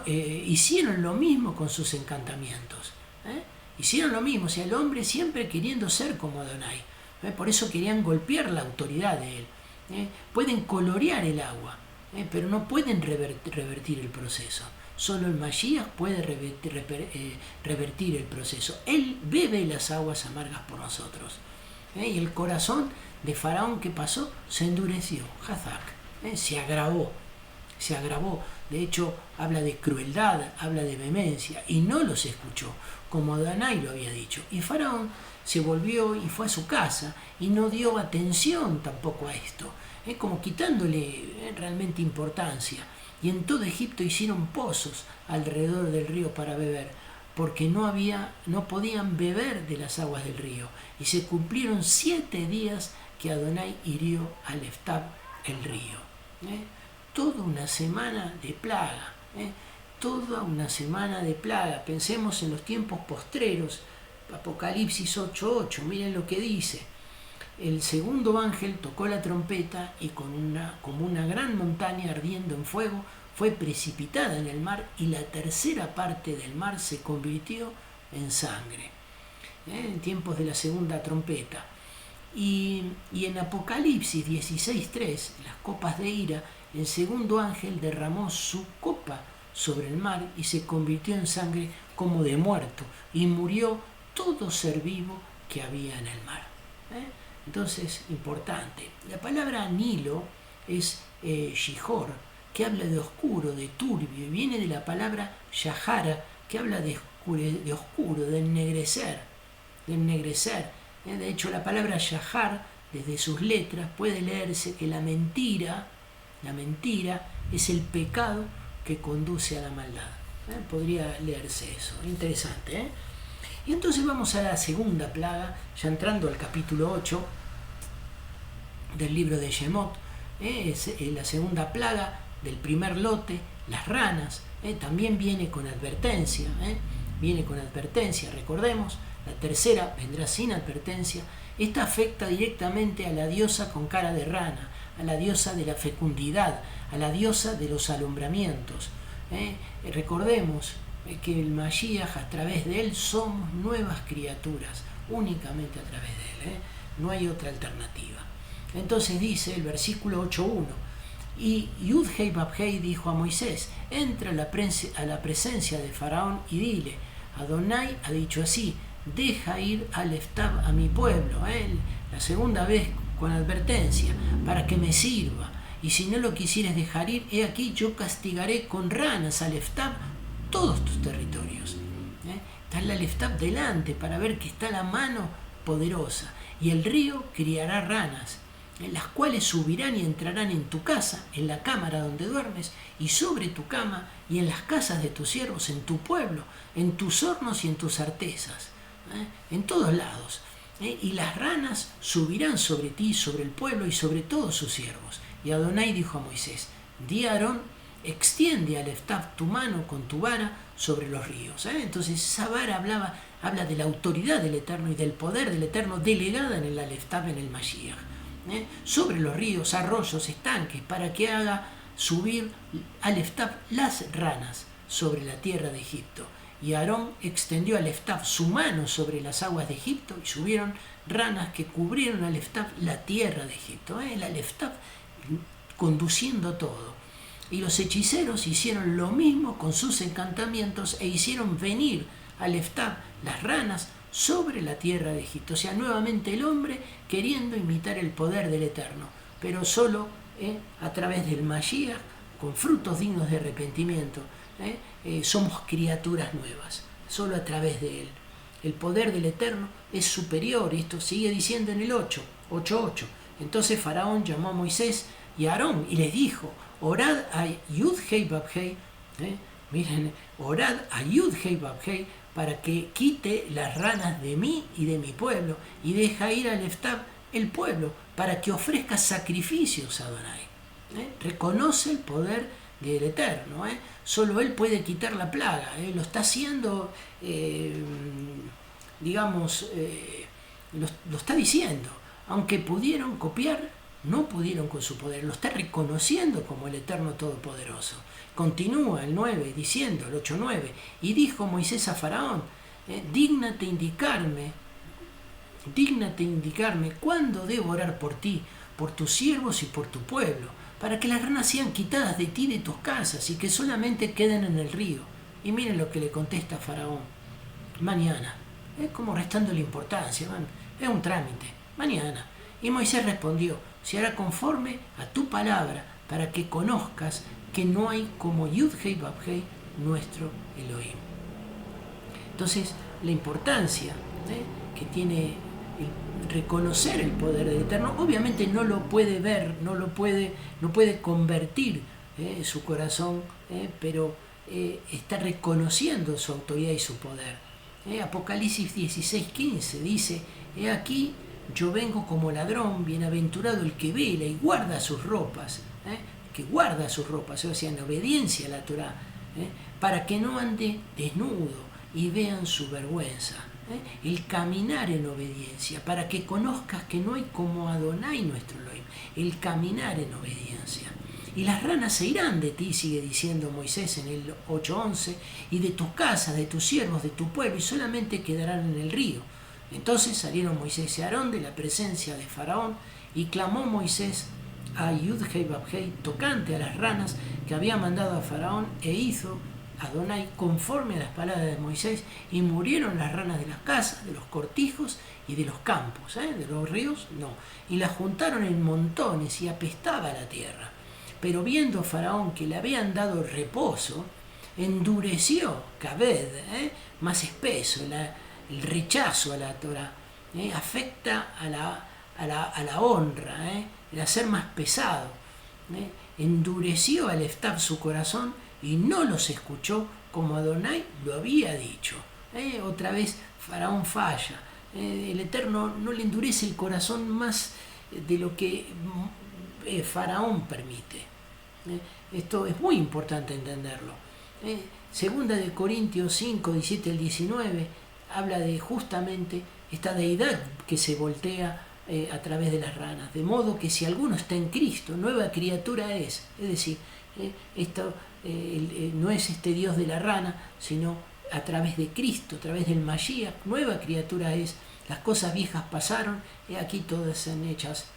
hicieron lo mismo con sus encantamientos. Hicieron lo mismo, o sea, el hombre siempre queriendo ser como Adonai. Por eso querían golpear la autoridad de él. Pueden colorear el agua, pero no pueden revertir el proceso. Solo el Mashiach puede revertir el proceso. Él bebe las aguas amargas por nosotros. Y el corazón de Faraón, ¿qué pasó? Se endureció, Hazak, se agravó. De hecho, habla de crueldad, habla de vehemencia, y no los escuchó, como Adonai lo había dicho. Y Faraón se volvió y fue a su casa, y no dio atención tampoco a esto, como quitándole realmente importancia. Y en todo Egipto hicieron pozos alrededor del río para beber, porque no podían beber de las aguas del río. Y se cumplieron 7 días que Adonai hirió al Eftab el río. Toda una semana de plaga, toda una semana de plaga. Pensemos en los tiempos postreros, Apocalipsis 8:8, miren lo que dice. el segundo ángel tocó la trompeta y como una gran montaña ardiendo en fuego fue precipitada en el mar y la tercera parte del mar se convirtió en sangre. En tiempos de la segunda trompeta. Y en Apocalipsis 16:3, las copas de ira, el segundo ángel derramó su copa sobre el mar y se convirtió en sangre como de muerto, y murió todo ser vivo que había en el mar. Entonces, importante. La palabra Nilo es Shihor, que habla de oscuro, de turbio, y viene de la palabra Shahara, que habla de oscuro, de ennegrecer. De hecho, la palabra Shahar, desde sus letras, puede leerse que la mentira es el pecado que conduce a la maldad. Podría leerse eso. Interesante. Y entonces vamos a la segunda plaga, ya entrando al capítulo 8 del libro de Shemot. Es la segunda plaga del primer lote, las ranas. También viene con advertencia. Recordemos. La tercera vendrá sin advertencia. Esta afecta directamente a la diosa con cara de rana, a la diosa de la fecundidad, a la diosa de los alumbramientos. Recordemos que el Mashiach, a través de él, somos nuevas criaturas, únicamente a través de él. No hay otra alternativa. Entonces dice el versículo 8.1, y Yud-Hei Bab-Hei dijo a Moisés, entra a la presencia de Faraón y dile, Adonai ha dicho así, deja ir al Eftab a mi pueblo, la segunda vez con advertencia, para que me sirva, y si no lo quisieres dejar ir, he aquí yo castigaré con ranas al Eftab todos tus territorios. Está el Eftab delante para ver que está la mano poderosa, y el río criará ranas, las cuales subirán y entrarán en tu casa, en la cámara donde duermes, y sobre tu cama, y en las casas de tus siervos, en tu pueblo, en tus hornos y en tus artesas. En todos lados. Y las ranas subirán sobre ti, sobre el pueblo y sobre todos sus siervos. Y Adonai dijo a Moisés, di a Aarón, extiende al Eftab tu mano con tu vara sobre los ríos. Entonces esa vara habla de la autoridad del Eterno y del poder del Eterno delegada en el Eftab, en el Mashiach. Sobre los ríos, arroyos, estanques, para que haga subir al Eftab las ranas sobre la tierra de Egipto. Y Aarón extendió al Eftab su mano sobre las aguas de Egipto y subieron ranas que cubrieron al Eftab la tierra de Egipto. El Eftab conduciendo todo. Y los hechiceros hicieron lo mismo con sus encantamientos e hicieron venir al Eftab las ranas sobre la tierra de Egipto. O sea, nuevamente el hombre queriendo imitar el poder del Eterno, pero solo a través del Mashiach, con frutos dignos de arrepentimiento. Somos criaturas nuevas, solo a través de él. El poder del Eterno es superior, y esto sigue diciendo en el 8.8. Entonces Faraón llamó a Moisés y a Aarón y les dijo, orad a Yud-Hei Bab-Hei, miren, orad a Yud-Hei Bab-Hei para que quite las ranas de mí y de mi pueblo y deja ir al Eftab el pueblo para que ofrezca sacrificios a Adonai. Reconoce el poder del Eterno. Solo él puede quitar la plaga. Lo está haciendo, lo está diciendo. Aunque pudieron copiar, no pudieron con su poder. Lo está reconociendo como el Eterno Todopoderoso. Continúa el 9 diciendo, el 8.9, y dijo Moisés a Faraón, dígnate indicarme cuándo debo orar por ti, por tus siervos y por tu pueblo, para que las ranas sean quitadas de ti y de tus casas y que solamente queden en el río. Y miren lo que le contesta Faraón, mañana. Es como restando la importancia, es un trámite, mañana. Y Moisés respondió, se hará conforme a tu palabra, para que conozcas que no hay como Yud-Hei Bab-Hei, nuestro Elohim. Entonces, la importancia que tiene reconocer el poder del Eterno, obviamente no lo puede ver, no puede convertir su corazón, pero está reconociendo su autoridad y su poder. Apocalipsis 16:15 dice, he aquí yo vengo como ladrón, bienaventurado el que vela y guarda sus ropas, o sea, en obediencia a la Torá, para que no ande desnudo y vean su vergüenza. el caminar en obediencia, para que conozcas que no hay como Adonai nuestro Elohim, el caminar en obediencia. Y las ranas se irán de ti, sigue diciendo Moisés en el 8:11, y de tus casas, de tus siervos, de tu pueblo, y solamente quedarán en el río. Entonces salieron Moisés y Aarón de la presencia de Faraón, y clamó Moisés a Yud-Hei Bab-Hei tocante a las ranas que había mandado a Faraón, e hizo Adonai conforme a las palabras de Moisés, y murieron las ranas de las casas, de los cortijos y de los campos, de los ríos no, y las juntaron en montones y apestaba la tierra. Pero viendo Faraón que le habían dado reposo, endureció Kabed, más espeso, el rechazo a la Torah, afecta a la honra, el hacer más pesado. Endureció al Eftab su corazón y no los escuchó como Adonai lo había dicho. Otra vez Faraón falla. El Eterno no le endurece el corazón más de lo que Faraón permite. Esto es muy importante entenderlo. Segunda de Corintios 5, 17 al 19 habla de justamente esta deidad que se voltea a través de las ranas, de modo que si alguno está en Cristo, nueva criatura es decir, esto no es este Dios de la rana, sino a través de Cristo, a través del Mashiach, nueva criatura es, las cosas viejas pasaron y aquí todas son hechas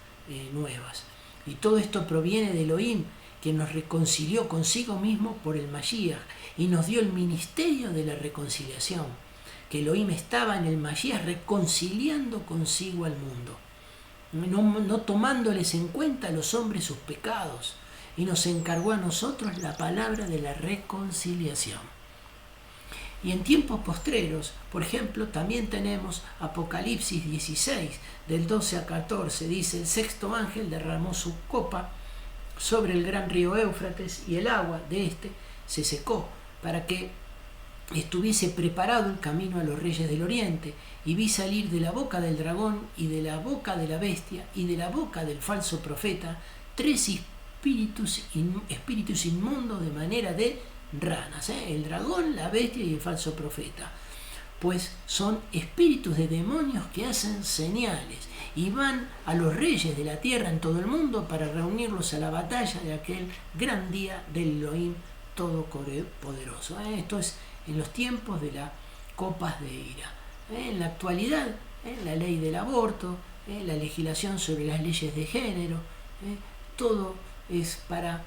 nuevas. Y todo esto proviene de Elohim, que nos reconcilió consigo mismo por el Mashiach y nos dio el ministerio de la reconciliación, que Elohim estaba en el Mashiach reconciliando consigo al mundo, no tomándoles en cuenta a los hombres sus pecados, y nos encargó a nosotros la palabra de la reconciliación. Y en tiempos postreros, por ejemplo, también tenemos Apocalipsis 16, del 12 a 14, dice: el sexto ángel derramó su copa sobre el gran río Éufrates, y el agua de este se secó, para que estuviese preparado el camino a los reyes del oriente. Y vi salir de la boca del dragón, y de la boca de la bestia, y de la boca del falso profeta, tres espíritus inmundos de manera de ranas, el dragón, la bestia y el falso profeta, pues son espíritus de demonios que hacen señales y van a los reyes de la tierra en todo el mundo para reunirlos a la batalla de aquel gran día del Elohim Todopoderoso. Esto es en los tiempos de las copas de ira. En la actualidad, la ley del aborto, la legislación sobre las leyes de género, todo es para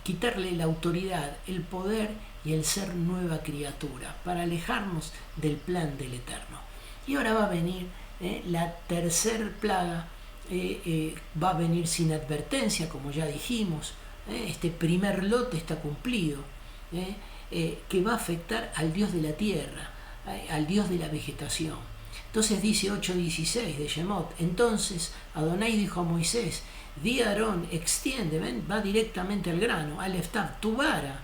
quitarle la autoridad, el poder y el ser nueva criatura, para alejarnos del plan del Eterno. Y ahora va a venir la tercer plaga, va a venir sin advertencia, como ya dijimos. Este primer lote está cumplido, que va a afectar al Dios de la tierra, al Dios de la vegetación. Entonces dice 8:16 de Shemot: entonces Adonai dijo a Moisés: di a Aarón, extiende, va directamente al grano, al Eftab, tu vara,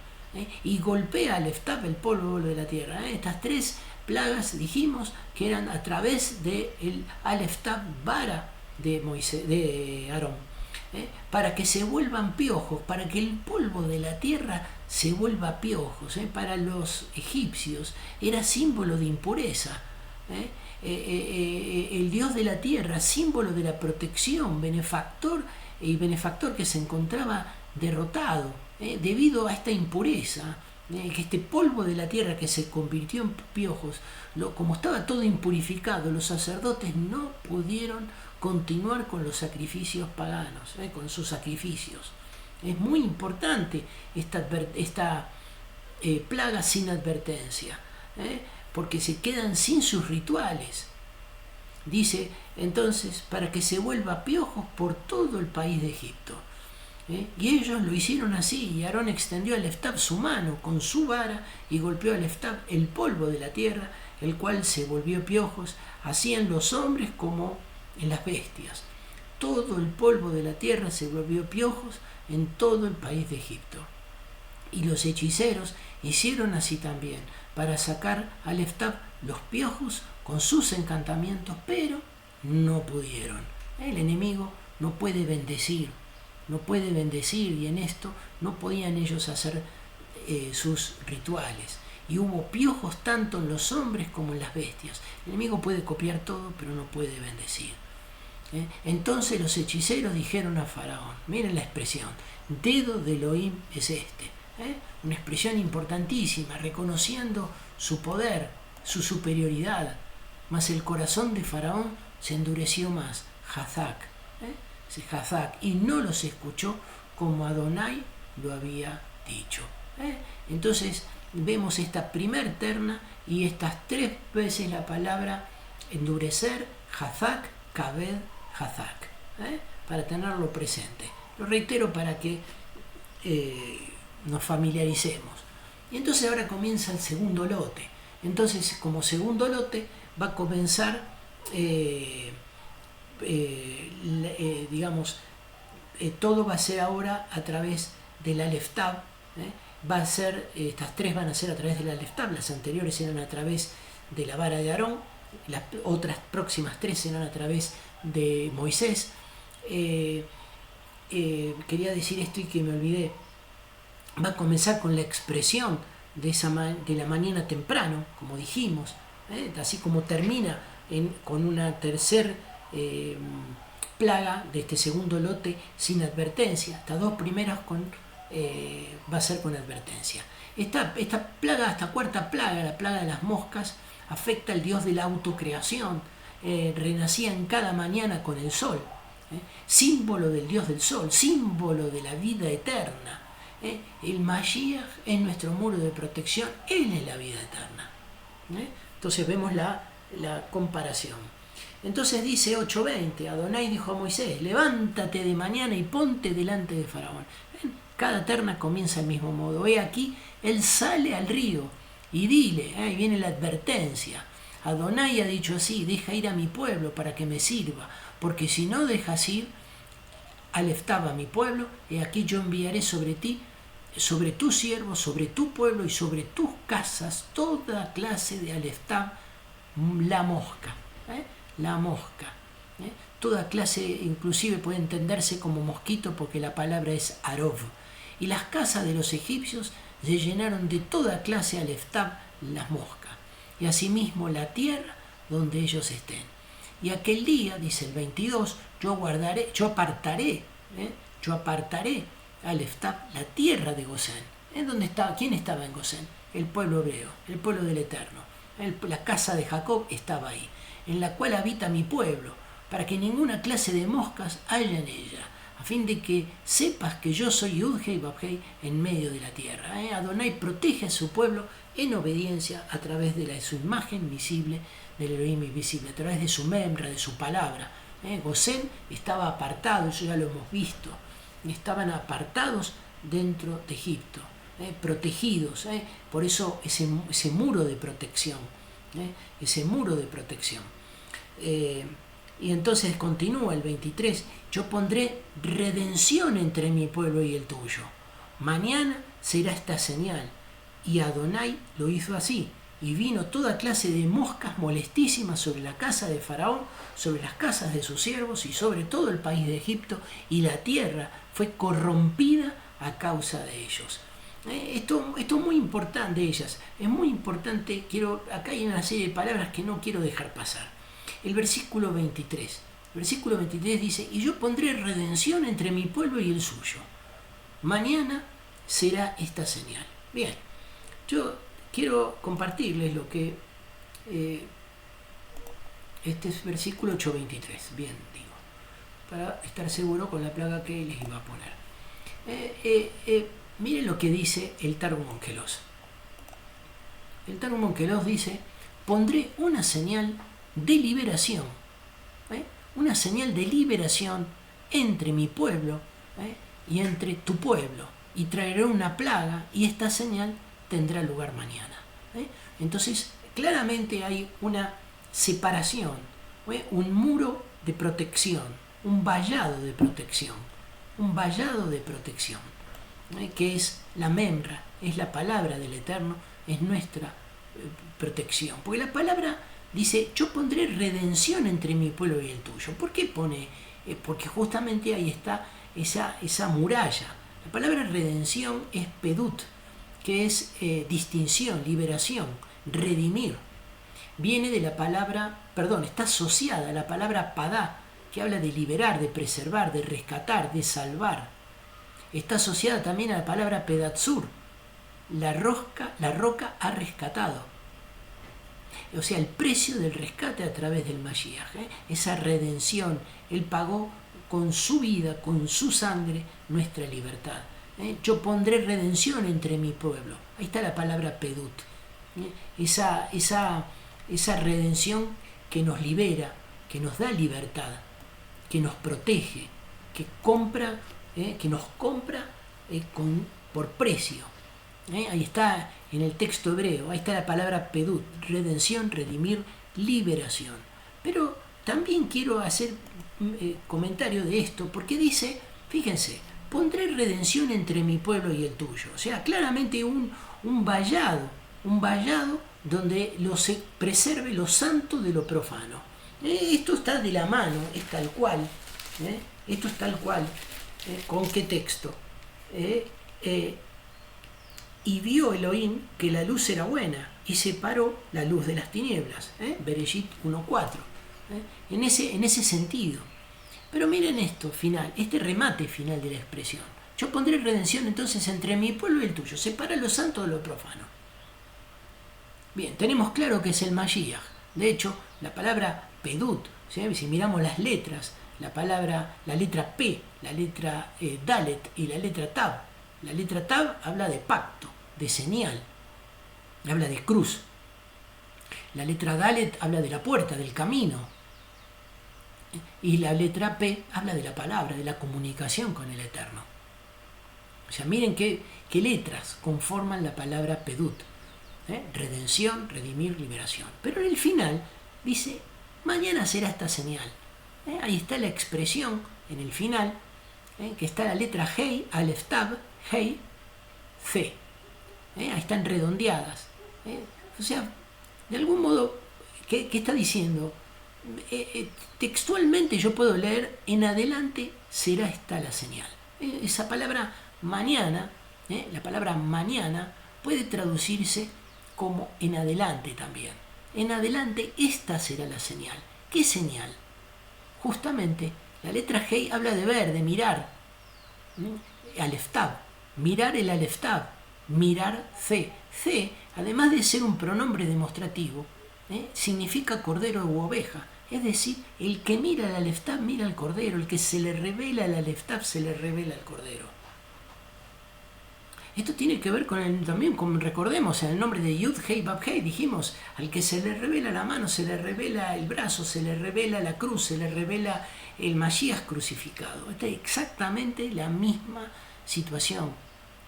y golpea al Eftab, el polvo de la tierra. Estas tres plagas dijimos que eran a través del Al-Eftab, vara de Aarón, para que se vuelvan piojos, para que el polvo de la tierra se vuelva piojos. Para los egipcios era símbolo de impureza. El Dios de la tierra, símbolo de la protección, benefactor que se encontraba derrotado debido a esta impureza, que este polvo de la tierra que se convirtió en piojos, como estaba todo impurificado, los sacerdotes no pudieron continuar con los sacrificios paganos, con sus sacrificios. Es muy importante esta plaga sin advertencia, porque se quedan sin sus rituales. Dice entonces, para que se vuelva piojos por todo el país de Egipto. Y ellos lo hicieron así, y Aarón extendió al Eftab su mano con su vara y golpeó al Eftab, el polvo de la tierra, el cual se volvió piojos, así en los hombres como en las bestias. Todo el polvo de la tierra se volvió piojos en todo el país de Egipto. Y los hechiceros hicieron así también, para sacar al Eftab los piojos con sus encantamientos, pero no pudieron. El enemigo no puede bendecir, y en esto no podían ellos hacer sus rituales. y hubo piojos tanto en los hombres como en las bestias. El enemigo puede copiar todo, pero no puede bendecir. Entonces los hechiceros dijeron a Faraón, miren la expresión, dedo de Elohim es este. Una expresión importantísima, reconociendo su poder, su superioridad. Mas el corazón de Faraón se endureció más, Hazak, Hazak, y no los escuchó como Adonai lo había dicho. Entonces vemos esta primer terna y estas 3 veces la palabra endurecer, Hazak, Kaved, Hazak, para tenerlo presente. Lo reitero para que nos familiaricemos. Y entonces ahora comienza el segundo lote. Entonces, como segundo lote, va a comenzar, todo va a ser ahora a través del Aleph Tav. Va a ser, estas 3 van a ser a través del Aleph Tav, las anteriores eran a través de la vara de Aarón, las otras próximas 3 serán a través de Moisés. Quería decir esto y que me olvidé. Va a comenzar con la expresión de la mañana temprano, como dijimos, así como termina con una tercer plaga de este segundo lote sin advertencia. Estas 2 primeras va a ser con advertencia. Esta plaga, esta cuarta plaga, la plaga de las moscas, afecta al Dios de la autocreación. Renacía en cada mañana con el sol, símbolo del Dios del sol, símbolo de la vida eterna. El Mashiach es nuestro muro de protección, Él es la vida eterna. Entonces vemos la comparación. Entonces dice 8:20, Adonai dijo a Moisés, levántate de mañana y ponte delante de Faraón. Cada terna comienza del mismo modo. He aquí, él sale al río y dile, ahí viene la advertencia. Adonai ha dicho así, deja ir a mi pueblo para que me sirva, porque si no dejas ir, Aleph Tav a mi pueblo, y aquí yo enviaré sobre ti, sobre tus siervos, sobre tu pueblo y sobre tus casas, toda clase de Aleph Tav, la mosca, la mosca. Toda clase, inclusive puede entenderse como mosquito porque la palabra es arov. Y las casas de los egipcios se llenaron de toda clase Aleph Tav, las moscas. Y asimismo la tierra donde ellos estén. Y aquel día, dice el 22, yo apartaré Aleph Tav, la tierra de Gosén. ¿Quién estaba en Gosén? El pueblo hebreo, el pueblo del Eterno. La casa de Jacob estaba ahí, en la cual habita mi pueblo, para que ninguna clase de moscas haya en ella, a fin de que sepas que yo soy Yud-Hei Vav-Hei en medio de la tierra. Adonai protege a su pueblo en obediencia a través de su imagen visible, del Elohim invisible, a través de su memra, de su palabra. Gosén estaba apartado, eso ya lo hemos visto, estaban apartados dentro de Egipto, protegidos, por eso ese muro de protección, ese muro de protección. Y entonces continúa el 23, yo pondré redención entre mi pueblo y el tuyo. Mañana será esta señal. Y Adonai lo hizo así. Y vino toda clase de moscas molestísimas sobre la casa de Faraón, sobre las casas de sus siervos y sobre todo el país de Egipto, y la tierra fue corrompida a causa de ellos. Esto es muy importante, es muy importante. Acá hay una serie de palabras que no quiero dejar pasar. El versículo 23 dice, y yo pondré redención entre mi pueblo y el suyo. Mañana será esta señal. Bien, yo quiero compartirles lo que este es versículo 8:23, bien digo, para estar seguro con la plaga que les iba a poner. Miren lo que dice el Targum Onkelos. El Targum Onkelos dice, pondré una señal de liberación, una señal de liberación entre mi pueblo y entre tu pueblo, y traeré una plaga, y esta señal tendrá lugar mañana. Entonces, claramente hay una separación, un muro de protección, un vallado de protección, que es la memra, es la palabra del Eterno, es nuestra protección. Porque la palabra dice, yo pondré redención entre mi pueblo y el tuyo. ¿Por qué pone? Porque justamente ahí está esa muralla. La palabra redención es pedut, que es distinción, liberación, redimir. Viene de la palabra, está asociada a la palabra padá, que habla de liberar, de preservar, de rescatar, de salvar. Está asociada también a la palabra pedatzur, la roca ha rescatado. O sea, el precio del rescate a través del Mashiach, esa redención. Él pagó con su vida, con su sangre, nuestra libertad. Yo pondré redención entre mi pueblo. Ahí está la palabra pedut. Esa redención que nos libera, que nos da libertad, que nos protege, que nos compra por precio. Ahí está en el texto hebreo, ahí está la palabra pedut, redención, redimir, liberación. Pero también quiero hacer comentario de esto, porque dice, fíjense, pondré redención entre mi pueblo y el tuyo. O sea, claramente un vallado donde se preserve lo santo de lo profano. Esto está de la mano, es tal cual. Esto es tal cual. ¿Con qué texto? Y vio Elohim que la luz era buena y separó la luz de las tinieblas. Bereshit 1.4. En ese sentido. Pero miren esto final, este remate final de la expresión. Yo pondré redención entonces entre mi pueblo y el tuyo. Separa lo santo de lo profano. Bien, tenemos claro que es el Mashiach. De hecho, la palabra pedut, ¿sí? Si miramos las letras, la letra P, la letra Dalet y la letra Tab. La letra Tab habla de pacto, de señal, habla de cruz. La letra Dalet habla de la puerta, del camino. Y la letra P habla de la palabra, de la comunicación con el Eterno. O sea, miren qué letras conforman la palabra pedut. Redención, redimir, liberación. Pero en el final dice, mañana será esta señal. Ahí está la expresión en el final, que está la letra Hei, Aleph Tab, Hei, C. Ahí están redondeadas. O sea, de algún modo, ¿qué está diciendo? Textualmente yo puedo leer, en adelante será esta la señal. Esa palabra mañana, la palabra mañana puede traducirse como en adelante también. En adelante esta será la señal. ¿Qué señal? Justamente la letra Hei habla de ver, de mirar. Aleph Tab, mirar el Aleph Tab, mirar C. C, además de ser un pronombre demostrativo, significa cordero u oveja. Es decir, el que mira el Aleph Tab mira al cordero, el que se le revela el Aleph Tab se le revela al cordero. Esto tiene que ver también con, recordemos, en el nombre de Yud Hei Bab Hei, dijimos, al que se le revela la mano, se le revela el brazo, se le revela la cruz, se le revela el Mashiach crucificado. Esta es exactamente la misma situación.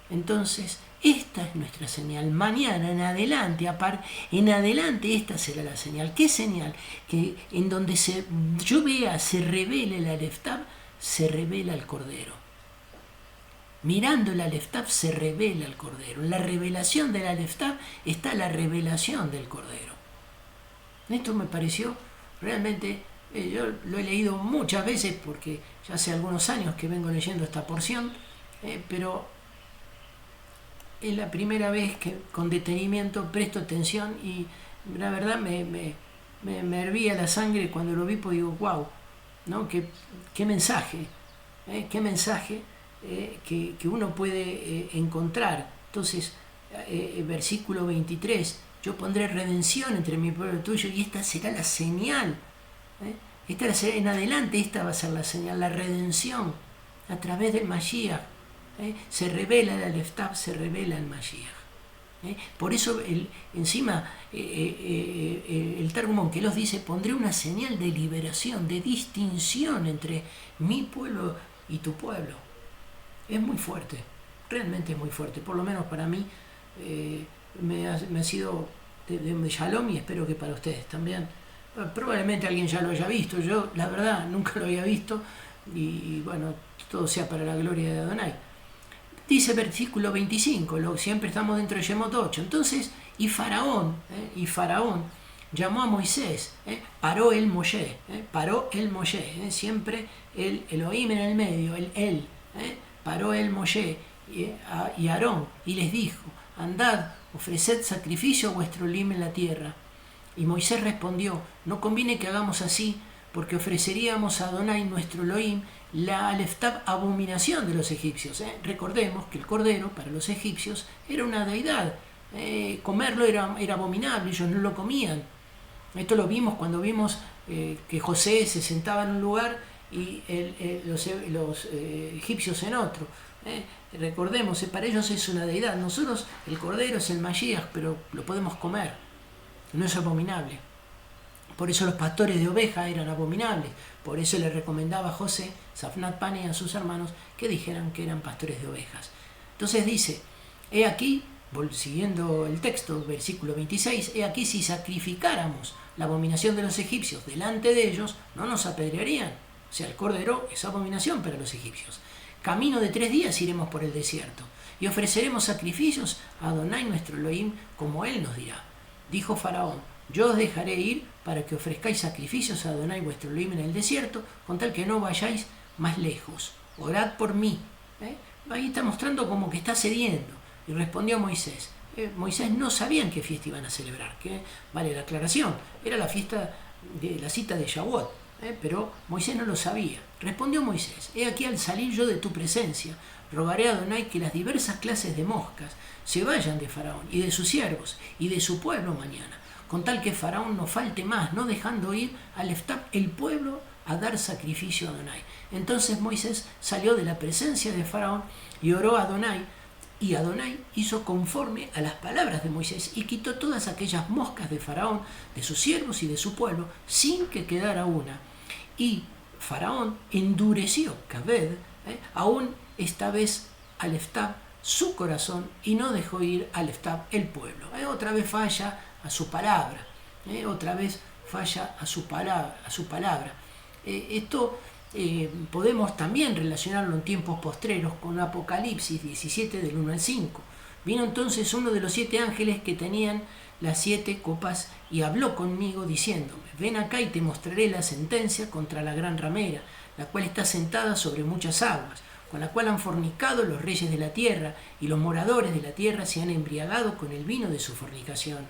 Entonces, esta es nuestra señal. Mañana, en adelante esta será la señal. ¿Qué señal? Que en donde yo vea, se revela el Aleph Tab, se revela el cordero. Mirando el Aleph Tab se revela el Cordero. En la revelación del Aleph Tab está la revelación del Cordero. Esto me pareció realmente, yo lo he leído muchas veces porque ya hace algunos años que vengo leyendo esta porción, pero es la primera vez que con detenimiento presto atención y la verdad me hervía la sangre cuando lo vi, pues digo, wow, ¿no? ¿Qué mensaje? ¿Qué mensaje? Que uno puede encontrar. Entonces, versículo 23, yo pondré redención entre mi pueblo y el tuyo y esta será la señal. En adelante esta va a ser la señal, la redención a través del Mashiach. Se revela el Aleph Tab, se revela el Mashiach. Por eso encima el Targum Onkelos dice, pondré una señal de liberación, de distinción entre mi pueblo y tu pueblo. Es muy fuerte, realmente es muy fuerte, por lo menos para mí me ha sido de shalom y espero que para ustedes también. Probablemente alguien ya lo haya visto, yo la verdad nunca lo había visto y bueno, todo sea para la gloria de Adonai. Dice versículo 25, siempre estamos dentro de Shemot 8, entonces, y Faraón llamó a Moisés, paró el Moshe, siempre el Elohim en el medio, él. Paró el Moshe y Aarón y les dijo, andad, ofreced sacrificio a vuestro Elohim en la tierra. Y Moisés respondió, no conviene que hagamos así, porque ofreceríamos a Adonai nuestro Elohim la Aleftab, abominación de los egipcios. Recordemos que el cordero para los egipcios era una deidad. Comerlo era abominable, ellos no lo comían. Esto lo vimos cuando vimos que José se sentaba en un lugar y los egipcios en otro. Recordemos, para ellos es una deidad. Nosotros, el cordero es el Mashiach, pero lo podemos comer, no es abominable. Por eso los pastores de ovejas eran abominables. Por eso le recomendaba a José, Safnat Paneah, a sus hermanos, que dijeran que eran pastores de ovejas. Entonces dice, he aquí, siguiendo el texto, versículo 26, he aquí si sacrificáramos la abominación de los egipcios delante de ellos, no nos apedrearían. O sea, el cordero es abominación para los egipcios. Camino de 3 días iremos por el desierto, y ofreceremos sacrificios a Adonai nuestro Elohim, como él nos dirá. Dijo Faraón, yo os dejaré ir para que ofrezcáis sacrificios a Adonai vuestro Elohim en el desierto, con tal que no vayáis más lejos. Orad por mí. Ahí está mostrando como que está cediendo. Y respondió Moisés. Moisés no sabían qué fiesta iban a celebrar, que vale la aclaración, era la fiesta de la cita de Shavuot, pero Moisés no lo sabía. Respondió Moisés, he aquí al salir yo de tu presencia, rogaré a Adonai que las diversas clases de moscas se vayan de Faraón y de sus siervos y de su pueblo mañana, con tal que Faraón no falte más, no dejando ir al Eftab el pueblo a dar sacrificio a Adonai. Entonces Moisés salió de la presencia de Faraón y oró a Adonai, y Adonai hizo conforme a las palabras de Moisés y quitó todas aquellas moscas de Faraón, de sus siervos y de su pueblo, sin que quedara una. Y Faraón endureció Kaved, aún esta vez al Eftab su corazón, y no dejó ir al Eftab el pueblo. Otra vez falla a su palabra, otra vez falla a su palabra. Esto podemos también relacionarlo en tiempos postreros con Apocalipsis 17 del 1 al 5. Vino entonces uno de los 7 ángeles que tenían las 7 copas y habló conmigo diciéndome, ven acá y te mostraré la sentencia contra la gran ramera, la cual está sentada sobre muchas aguas, con la cual han fornicado los reyes de la tierra, y los moradores de la tierra se han embriagado con el vino de su fornicación.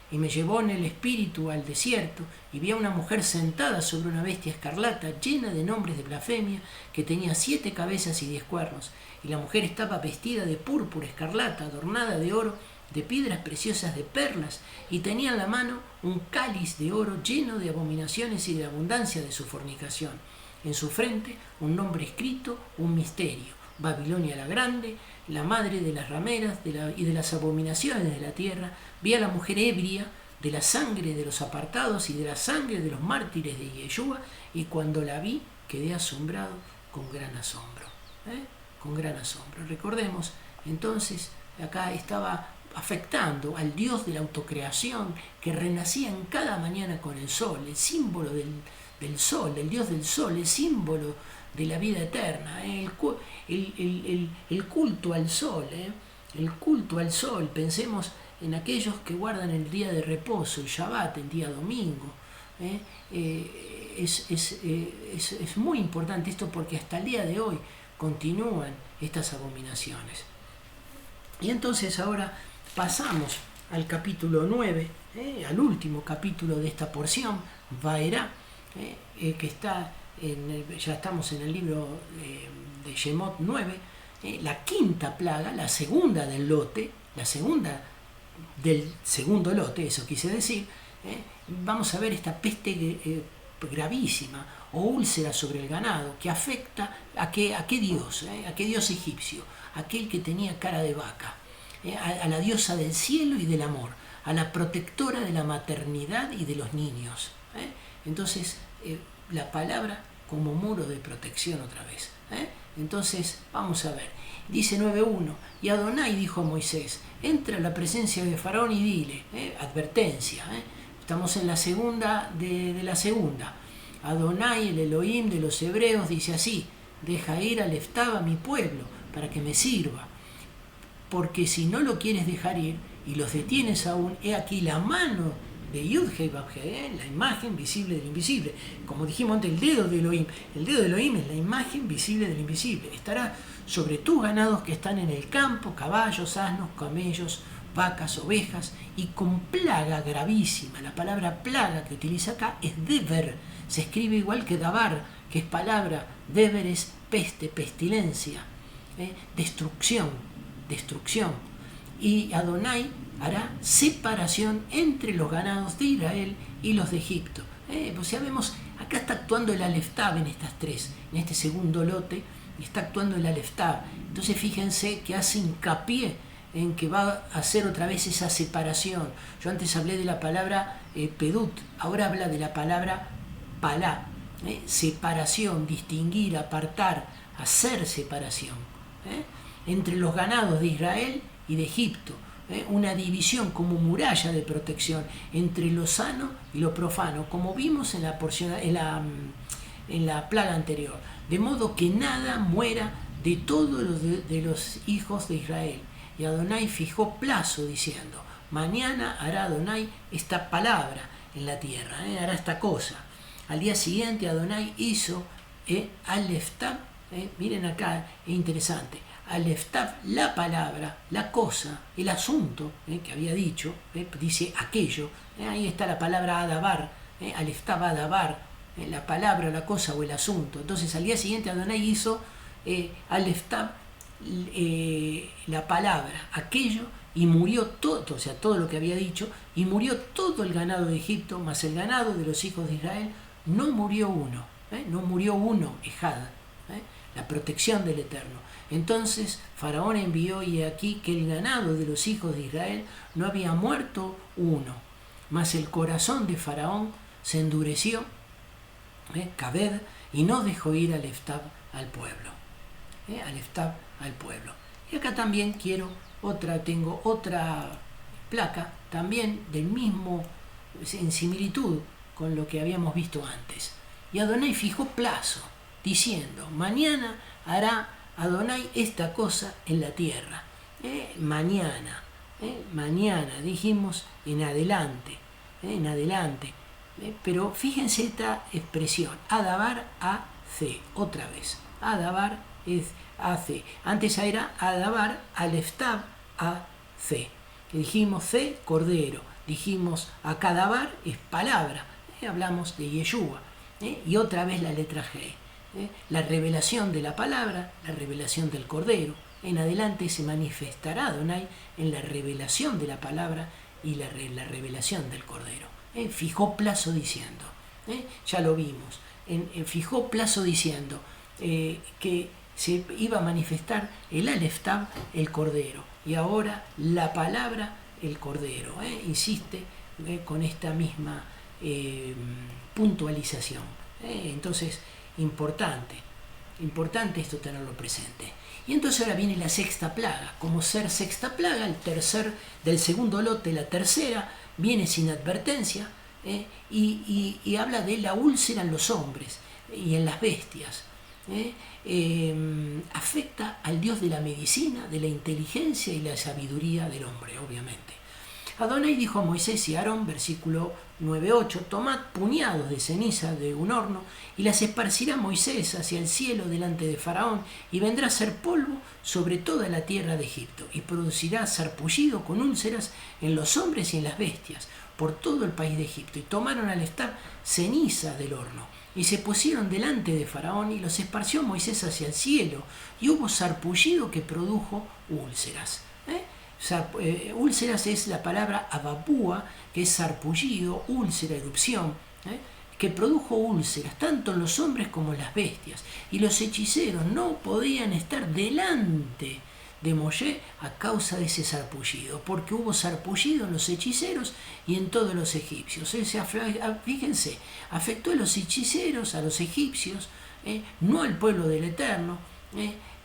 Y me llevó en el espíritu al desierto, y vi a una mujer sentada sobre una bestia escarlata, llena de nombres de blasfemia, que tenía 7 cabezas y 10 cuernos. Y la mujer estaba vestida de púrpura escarlata, adornada de oro, de piedras preciosas, de perlas, y tenía en la mano un cáliz de oro lleno de abominaciones y de abundancia de su fornicación. En su frente un nombre escrito, un misterio: Babilonia la Grande, la madre de las rameras y de las abominaciones de la tierra. Vi a la mujer ebria de la sangre de los apartados y de la sangre de los mártires de Yeshua, y cuando la vi quedé asombrado con gran asombro. Con gran asombro. Recordemos, entonces, acá estaba afectando al Dios de la autocreación, que renacía en cada mañana con el sol, el símbolo del sol, el Dios del sol, el símbolo de la vida eterna, el culto al sol, el culto al sol. Pensemos en aquellos que guardan el día de reposo, el Shabbat, el día domingo. Es muy importante esto, porque hasta el día de hoy continúan estas abominaciones. Y entonces ahora pasamos al capítulo 9, al último capítulo de esta porción, Vaerá, que está ya estamos en el libro de Shemot 9, la 5ª plaga, la segunda del lote, la segunda del segundo lote, eso quise decir. Vamos a ver esta peste gravísima o úlcera sobre el ganado, que afecta a qué Dios, a qué Dios egipcio, aquel que tenía cara de vaca, a la diosa del cielo y del amor, a la protectora de la maternidad y de los niños. Entonces, la palabra como muro de protección otra vez. Entonces, vamos a ver. Dice 9.1, y Adonai dijo a Moisés, entra a la presencia de Faraón y dile, advertencia, estamos en la segunda de la segunda. Adonai, el Elohim de los hebreos, dice así, deja ir al Eftab a mi pueblo, para que me sirva. Porque si no lo quieres dejar ir, y los detienes aún, he aquí la mano de Yud-Hei Vab-Hei, la imagen visible del invisible. Como dijimos antes, el dedo de Elohim. El dedo de Elohim es la imagen visible del invisible. Estará sobre tus ganados que están en el campo, caballos, asnos, camellos, vacas, ovejas, y con plaga gravísima. La palabra plaga que utiliza acá es dever. Se escribe igual que davar, que es palabra. Dever es peste, pestilencia, destrucción. Y Adonai hará separación entre los ganados de Israel y los de Egipto. Pues ya vemos, acá está actuando el Aleftab en estas tres, en este segundo lote, está actuando el Aleftab. Entonces fíjense que hace hincapié en que va a hacer otra vez esa separación. Yo antes hablé de la palabra pedut, ahora habla de la palabra palá, separación, distinguir, apartar, hacer separación entre los ganados de Israel y de Egipto. Una división como muralla de protección entre lo sano y lo profano, como vimos en la plaga anterior, de modo que nada muera de todos de los hijos de Israel. Y Adonai fijó plazo diciendo, mañana hará Adonai esta palabra en la tierra, hará esta cosa. Al día siguiente Adonai hizo Aleftab, miren acá, es interesante, Aleftab, la palabra, la cosa, el asunto que había dicho, dice aquello, ahí está la palabra adabar, Aleftab adabar, la palabra, la cosa o el asunto. Entonces al día siguiente Adonai hizo Aleftab, la palabra, aquello, y murió todo, o sea, todo lo que había dicho, y murió todo el ganado de Egipto, más el ganado de los hijos de Israel, no murió uno, Ejad, la protección del Eterno. Entonces Faraón envió, y aquí que el ganado de los hijos de Israel no había muerto uno, mas el corazón de Faraón se endureció, Kaved, y no dejó ir a Aleftab al pueblo. Al pueblo. Y acá también tengo otra placa, también del mismo, en similitud con lo que habíamos visto antes. Y Adonai fijó plazo, diciendo, mañana hará Adonai esta cosa en la tierra. Mañana, dijimos en adelante. Pero fíjense esta expresión, Adabar a C, otra vez. Adabar es AC. Antes era Adabar Aleftab a C. Dijimos C, cordero. Dijimos Akadabar es palabra. Hablamos de Yeshua. Y otra vez la letra G. La revelación de la palabra, la revelación del cordero. En adelante se manifestará Adonai en la revelación de la palabra y la revelación del cordero. Fijó plazo diciendo, ya lo vimos, fijó plazo diciendo que se iba a manifestar el Aleftab, el cordero, y ahora la palabra, el cordero. Insiste con esta misma puntualización. Entonces, importante esto tenerlo presente. Y entonces ahora viene la sexta plaga. Como ser sexta plaga, del segundo lote, la tercera, viene sin advertencia, y habla de la úlcera en los hombres y en las bestias. Afecta al Dios de la medicina, de la inteligencia y la sabiduría del hombre, obviamente. Adonai dijo a Moisés y a Aarón, versículo 9:8, tomad puñados de ceniza de un horno y las esparcirá Moisés hacia el cielo delante de Faraón, y vendrá a ser polvo sobre toda la tierra de Egipto, y producirá sarpullido con úlceras en los hombres y en las bestias por todo el país de Egipto. Y tomaron al estar ceniza del horno y se pusieron delante de Faraón, y los esparció Moisés hacia el cielo, y hubo sarpullido que produjo úlceras. Úlceras es la palabra ababúa, que es sarpullido, úlcera, erupción, que produjo úlceras tanto en los hombres como en las bestias. Y los hechiceros no podían estar delante de Moshe a causa de ese sarpullido, porque hubo sarpullido en los hechiceros y en todos los egipcios. Fíjense, afectó a los hechiceros, a los egipcios, no al pueblo del Eterno.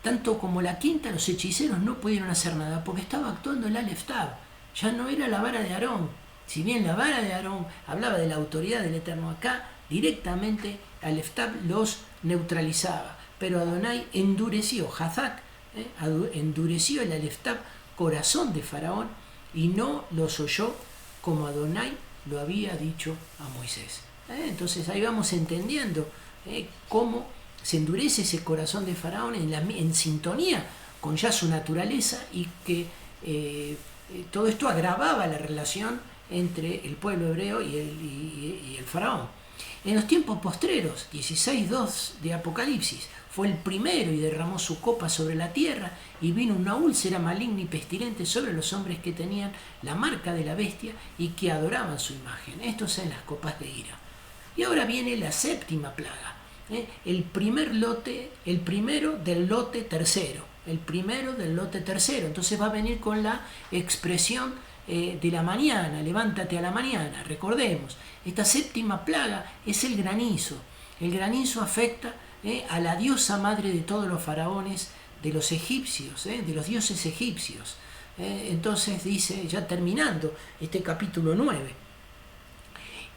Tanto como la quinta, los hechiceros no pudieron hacer nada porque estaba actuando el Aleftab. Ya no era la vara de Aarón. Si bien la vara de Aarón hablaba de la autoridad del Eterno, acá directamente Aleftab los neutralizaba. Pero Adonai endureció, Hazak, endureció el Aleftab, corazón de Faraón, y no los oyó como Adonai lo había dicho a Moisés. Entonces ahí vamos entendiendo cómo se endurece ese corazón de Faraón en sintonía con ya su naturaleza, y que todo esto agravaba la relación entre el pueblo hebreo y el Faraón. En los tiempos postreros, 16:2 de Apocalipsis, fue el primero y derramó su copa sobre la tierra, y vino una úlcera maligna y pestilente sobre los hombres que tenían la marca de la bestia y que adoraban su imagen. Estos son las copas de ira. Y ahora viene la séptima plaga, el primero del lote tercero. Entonces va a venir con la expresión de la mañana, levántate a la mañana. Recordemos, esta séptima plaga es el granizo. El granizo afecta a la diosa madre de todos los faraones, de los egipcios, de los dioses egipcios. Entonces dice, ya terminando este capítulo 9,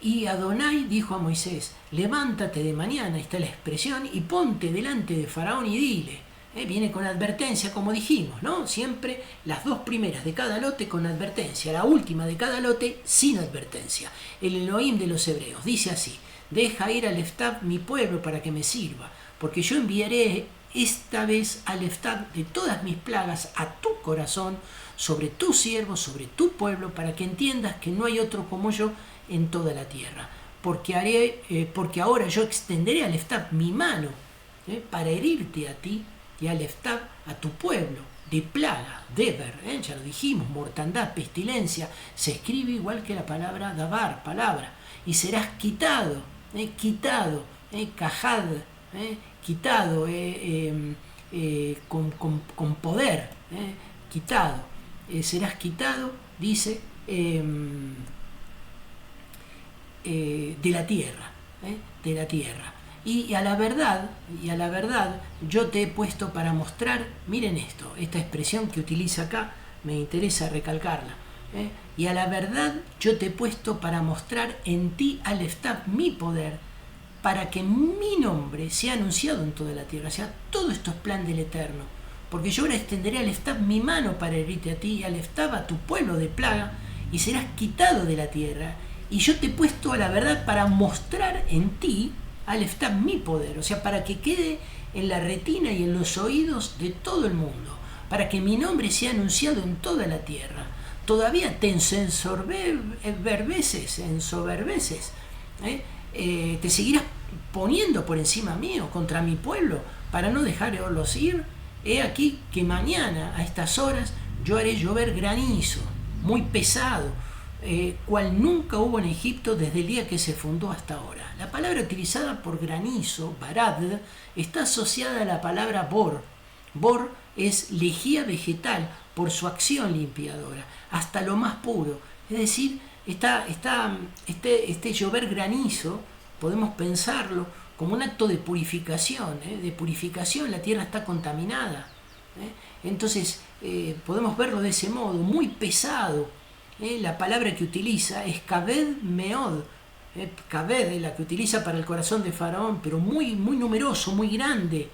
y Adonai dijo a Moisés, levántate de mañana, está la expresión, y ponte delante de Faraón y dile. Viene con advertencia, como dijimos, ¿no? Siempre las dos primeras de cada lote con advertencia, la última de cada lote sin advertencia. El Elohim de los hebreos dice así: deja ir al Eftab mi pueblo para que me sirva, porque yo enviaré esta vez al Eftab de todas mis plagas a tu corazón, sobre tu siervo, sobre tu pueblo, para que entiendas que no hay otro como yo en toda la tierra. Porque ahora yo extenderé al Eftab mi mano para herirte a ti y al Eftab a tu pueblo de plaga, deber, ya lo dijimos, mortandad, pestilencia, se escribe igual que la palabra davar, palabra, y serás quitado, cajad, quitado, con poder, quitado, serás quitado, dice, de la tierra. Y a la verdad, yo te he puesto para mostrar, miren esto, esta expresión que utiliza acá, me interesa recalcarla. Y a la verdad yo te he puesto para mostrar en ti al Eftab mi poder, para que mi nombre sea anunciado en toda la tierra. O sea, todo esto es plan del Eterno. Porque yo ahora extenderé al Eftab mi mano para herirte a ti y al Eftab a tu pueblo de plaga, y serás quitado de la tierra. Y yo te he puesto a la verdad para mostrar en ti al Eftab mi poder, o sea, para que quede en la retina y en los oídos de todo el mundo, para que mi nombre sea anunciado en toda la tierra. Todavía te ensoberbeces, te seguirás poniendo por encima mío, contra mi pueblo, para no dejarlos ir. He aquí que mañana a estas horas yo haré llover granizo, muy pesado, cual nunca hubo en Egipto desde el día que se fundó hasta ahora. La palabra utilizada por granizo, barad, está asociada a la palabra bor. Bor es lejía vegetal por su acción limpiadora, hasta lo más puro. Es decir, este llover granizo, podemos pensarlo como un acto de purificación. La tierra está contaminada. Entonces, podemos verlo de ese modo, muy pesado. La palabra que utiliza es kaved meod. Kaved es la que utiliza para el corazón de Faraón, pero muy, muy numeroso, muy grande,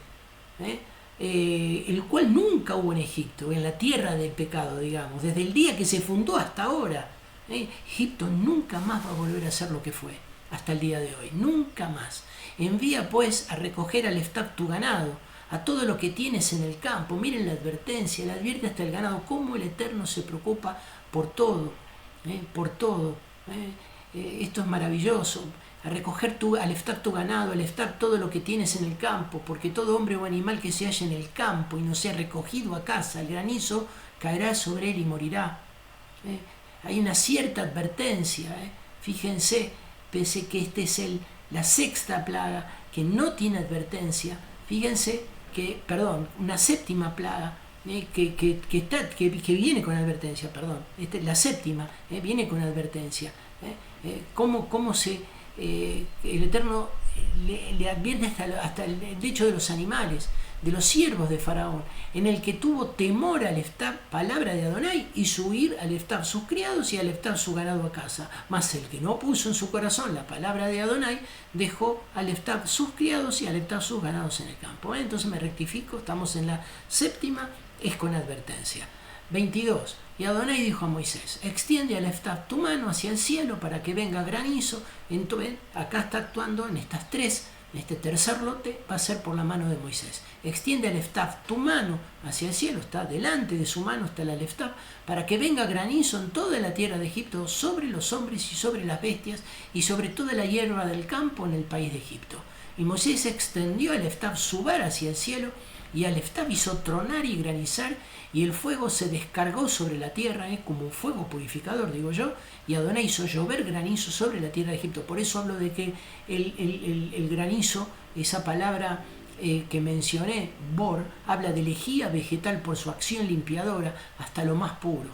el cual nunca hubo en Egipto, en la tierra del pecado, digamos, desde el día que se fundó hasta ahora. Egipto nunca más va a volver a ser lo que fue hasta el día de hoy, nunca más. Envía pues a recoger al Eftab tu ganado, a todo lo que tienes en el campo. Miren la advertencia, le advierte hasta el ganado, cómo el Eterno se preocupa por todo, por todo. Esto es maravilloso. A recoger al Eftab tu ganado, al Eftab todo lo que tienes en el campo, porque todo hombre o animal que se halla en el campo y no sea recogido a casa, el granizo caerá sobre él y morirá. Hay una cierta advertencia. Fíjense, pese que esta es la sexta plaga que no tiene advertencia, fíjense que, una séptima plaga que viene con advertencia, la séptima viene con advertencia. Cómo el Eterno le advierte hasta el hecho de los animales, de los siervos de Faraón, en el que tuvo temor al Eftab, palabra de Adonai, hizo huir al Eftab sus criados y al Eftab su ganado a casa. Mas el que no puso en su corazón la palabra de Adonai, dejó al Eftab sus criados y al Eftab sus ganados en el campo. Entonces me rectifico, estamos en la séptima, es con advertencia. 22. Y Adonai dijo a Moisés, extiende al Eftaf tu mano hacia el cielo para que venga granizo. Entonces, acá está actuando en estas tres, en este tercer lote, va a ser por la mano de Moisés. Extiende al Eftaf tu mano hacia el cielo, está delante de su mano, está el Eftaf, para que venga granizo en toda la tierra de Egipto, sobre los hombres y sobre las bestias, y sobre toda la hierba del campo en el país de Egipto. Y Moisés extendió al Eftaf su vara hacia el cielo, y al Eftaf hizo tronar y granizar, y el fuego se descargó sobre la tierra, como un fuego purificador, digo yo, y Adonai hizo llover granizo sobre la tierra de Egipto. Por eso hablo de que el granizo, esa palabra que mencioné, bor, habla de lejía vegetal por su acción limpiadora hasta lo más puro.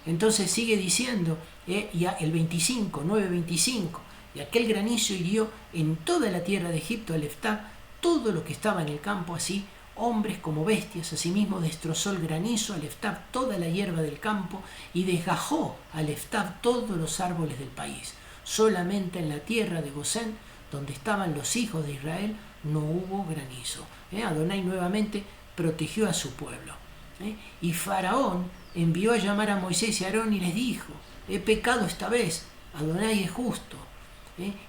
Entonces sigue diciendo, ya el 25, 9:25, y aquel granizo hirió en toda la tierra de Egipto al Eftaf, todo lo que estaba en el campo, así hombres como bestias. Asimismo destrozó el granizo al Eftaf toda la hierba del campo, y desgajó al Eftaf todos los árboles del país. Solamente en la tierra de Gosén, donde estaban los hijos de Israel, no hubo granizo. Adonai nuevamente protegió a su pueblo. Y Faraón envió a llamar a Moisés y a Aarón y les dijo, he pecado esta vez, Adonai es justo,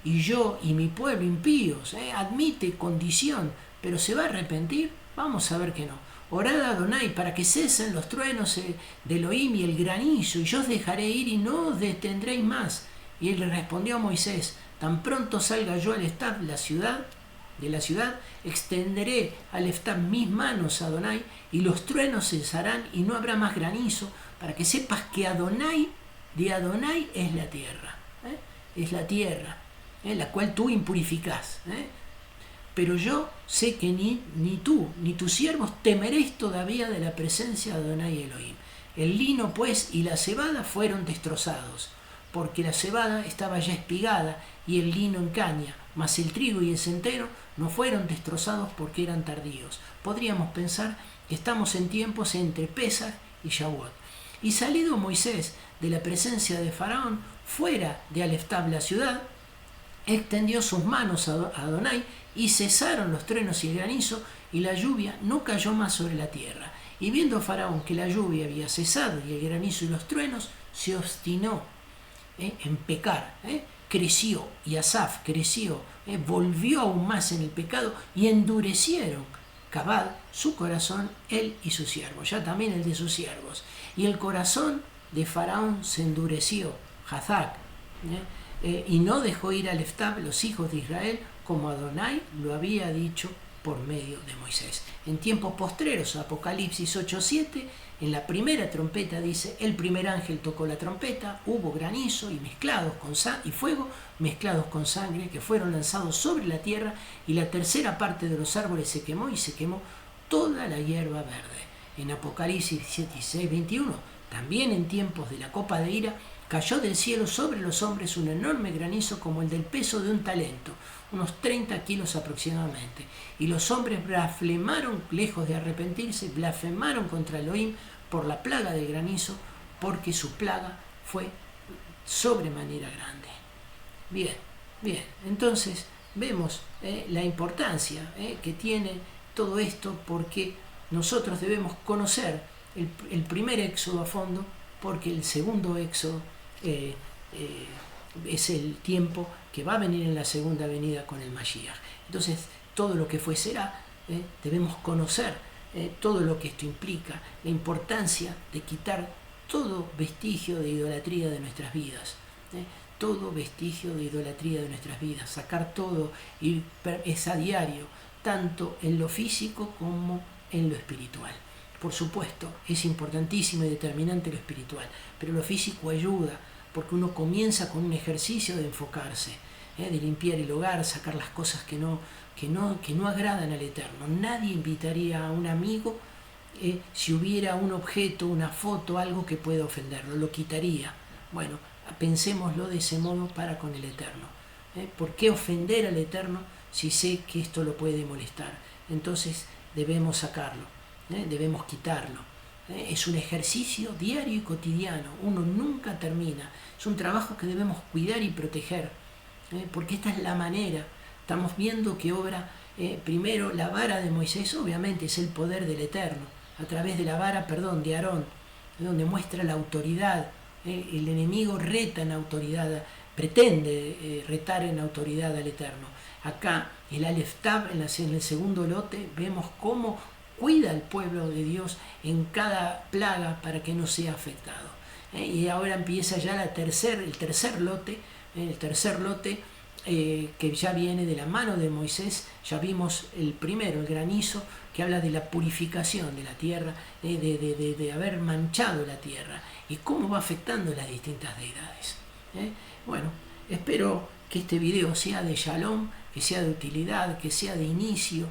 y yo y mi pueblo impíos, admite condición, pero ¿se va a arrepentir? Vamos a ver que no. Orad a Adonai para que cesen los truenos de Elohim y el granizo, y yo os dejaré ir y no os detendréis más. Y él le respondió a Moisés, tan pronto salga yo al Eftaf de la ciudad, extenderé al Eftaf mis manos a Adonai, y los truenos cesarán y no habrá más granizo, para que sepas que Adonai, de Adonai es la tierra. Es la tierra, la cual tú impurificás. Pero yo sé que ni tú ni tus siervos temeréis todavía de la presencia de Adonai Elohim. El lino pues y la cebada fueron destrozados, porque la cebada estaba ya espigada y el lino en caña, mas el trigo y el centeno no fueron destrozados porque eran tardíos. Podríamos pensar que estamos en tiempos entre Pesaj y Shavuot. Y salido Moisés de la presencia de Faraón, fuera de Al-Eftaf la ciudad, extendió sus manos a Adonai, y cesaron los truenos y el granizo, y la lluvia no cayó más sobre la tierra. Y viendo Faraón que la lluvia había cesado, y el granizo y los truenos, se obstinó en pecar, creció, y Asaf creció, volvió aún más en el pecado, y endurecieron Cabad su corazón, él y sus siervos, ya también el de sus siervos. Y el corazón de Faraón se endureció, Hazak, y no dejó ir al Eftaf los hijos de Israel, como Adonai lo había dicho por medio de Moisés. En tiempos postreros, Apocalipsis 8:7, en la primera trompeta dice, el primer ángel tocó la trompeta, hubo granizo y fuego mezclados con sangre, que fueron lanzados sobre la tierra, y la tercera parte de los árboles se quemó, y se quemó toda la hierba verde. En Apocalipsis 16:21, también en tiempos de la copa de ira, cayó del cielo sobre los hombres un enorme granizo como el del peso de un talento, unos 30 kilos aproximadamente. Y los hombres blasfemaron, lejos de arrepentirse, blasfemaron contra Elohim por la plaga del granizo, porque su plaga fue sobremanera grande. Bien, entonces vemos la importancia que tiene todo esto, porque nosotros debemos conocer el primer éxodo a fondo, porque el segundo éxodo es el tiempo que va a venir en la segunda venida con el Mashiach. Entonces, todo lo que fue será, debemos conocer todo lo que esto implica, la importancia de quitar todo vestigio de idolatría de nuestras vidas, todo vestigio de idolatría de nuestras vidas, sacar todo, y es a diario, tanto en lo físico como en lo espiritual. Por supuesto, es importantísimo y determinante lo espiritual, pero lo físico ayuda, porque uno comienza con un ejercicio de enfocarse, de limpiar el hogar, sacar las cosas que no agradan al Eterno. Nadie invitaría a un amigo si hubiera un objeto, una foto, algo que pueda ofenderlo, lo quitaría. Bueno, pensémoslo de ese modo para con el Eterno. ¿Por qué ofender al Eterno si sé que esto lo puede molestar? Entonces debemos sacarlo, debemos quitarlo. Es un ejercicio diario y cotidiano, uno nunca termina, es un trabajo que debemos cuidar y proteger, porque esta es la manera. Estamos viendo que obra primero la vara de Moisés, obviamente es el poder del Eterno, a través de la vara, de Aarón, donde muestra la autoridad. El enemigo reta en autoridad, pretende retar en autoridad al Eterno. Acá, el Aleph Tav, en el segundo lote, vemos cómo cuida al pueblo de Dios en cada plaga para que no sea afectado. Y ahora empieza ya el tercer lote, que ya viene de la mano de Moisés. Ya vimos el primero, el granizo, que habla de la purificación de la tierra, de haber manchado la tierra y cómo va afectando las distintas deidades. Bueno, espero que este video sea de shalom, que sea de utilidad, que sea de inicio,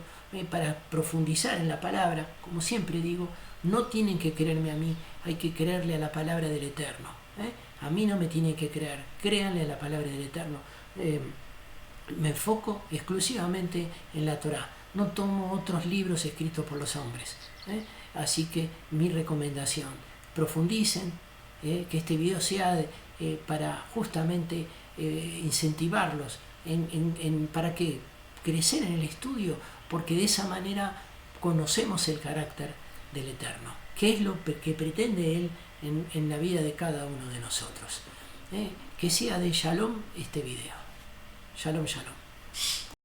para profundizar en la palabra. Como siempre digo, no tienen que creerme a mí, hay que creerle a la palabra del Eterno. A mí no me tienen que creer, créanle a la palabra del Eterno. Me enfoco exclusivamente en la Torá, no tomo otros libros escritos por los hombres. Así que mi recomendación, profundicen, que este video sea para justamente incentivarlos para que crecer en el estudio, porque de esa manera conocemos el carácter del Eterno, qué es lo que pretende Él en la vida de cada uno de nosotros. Que sea de shalom este video. Shalom, shalom.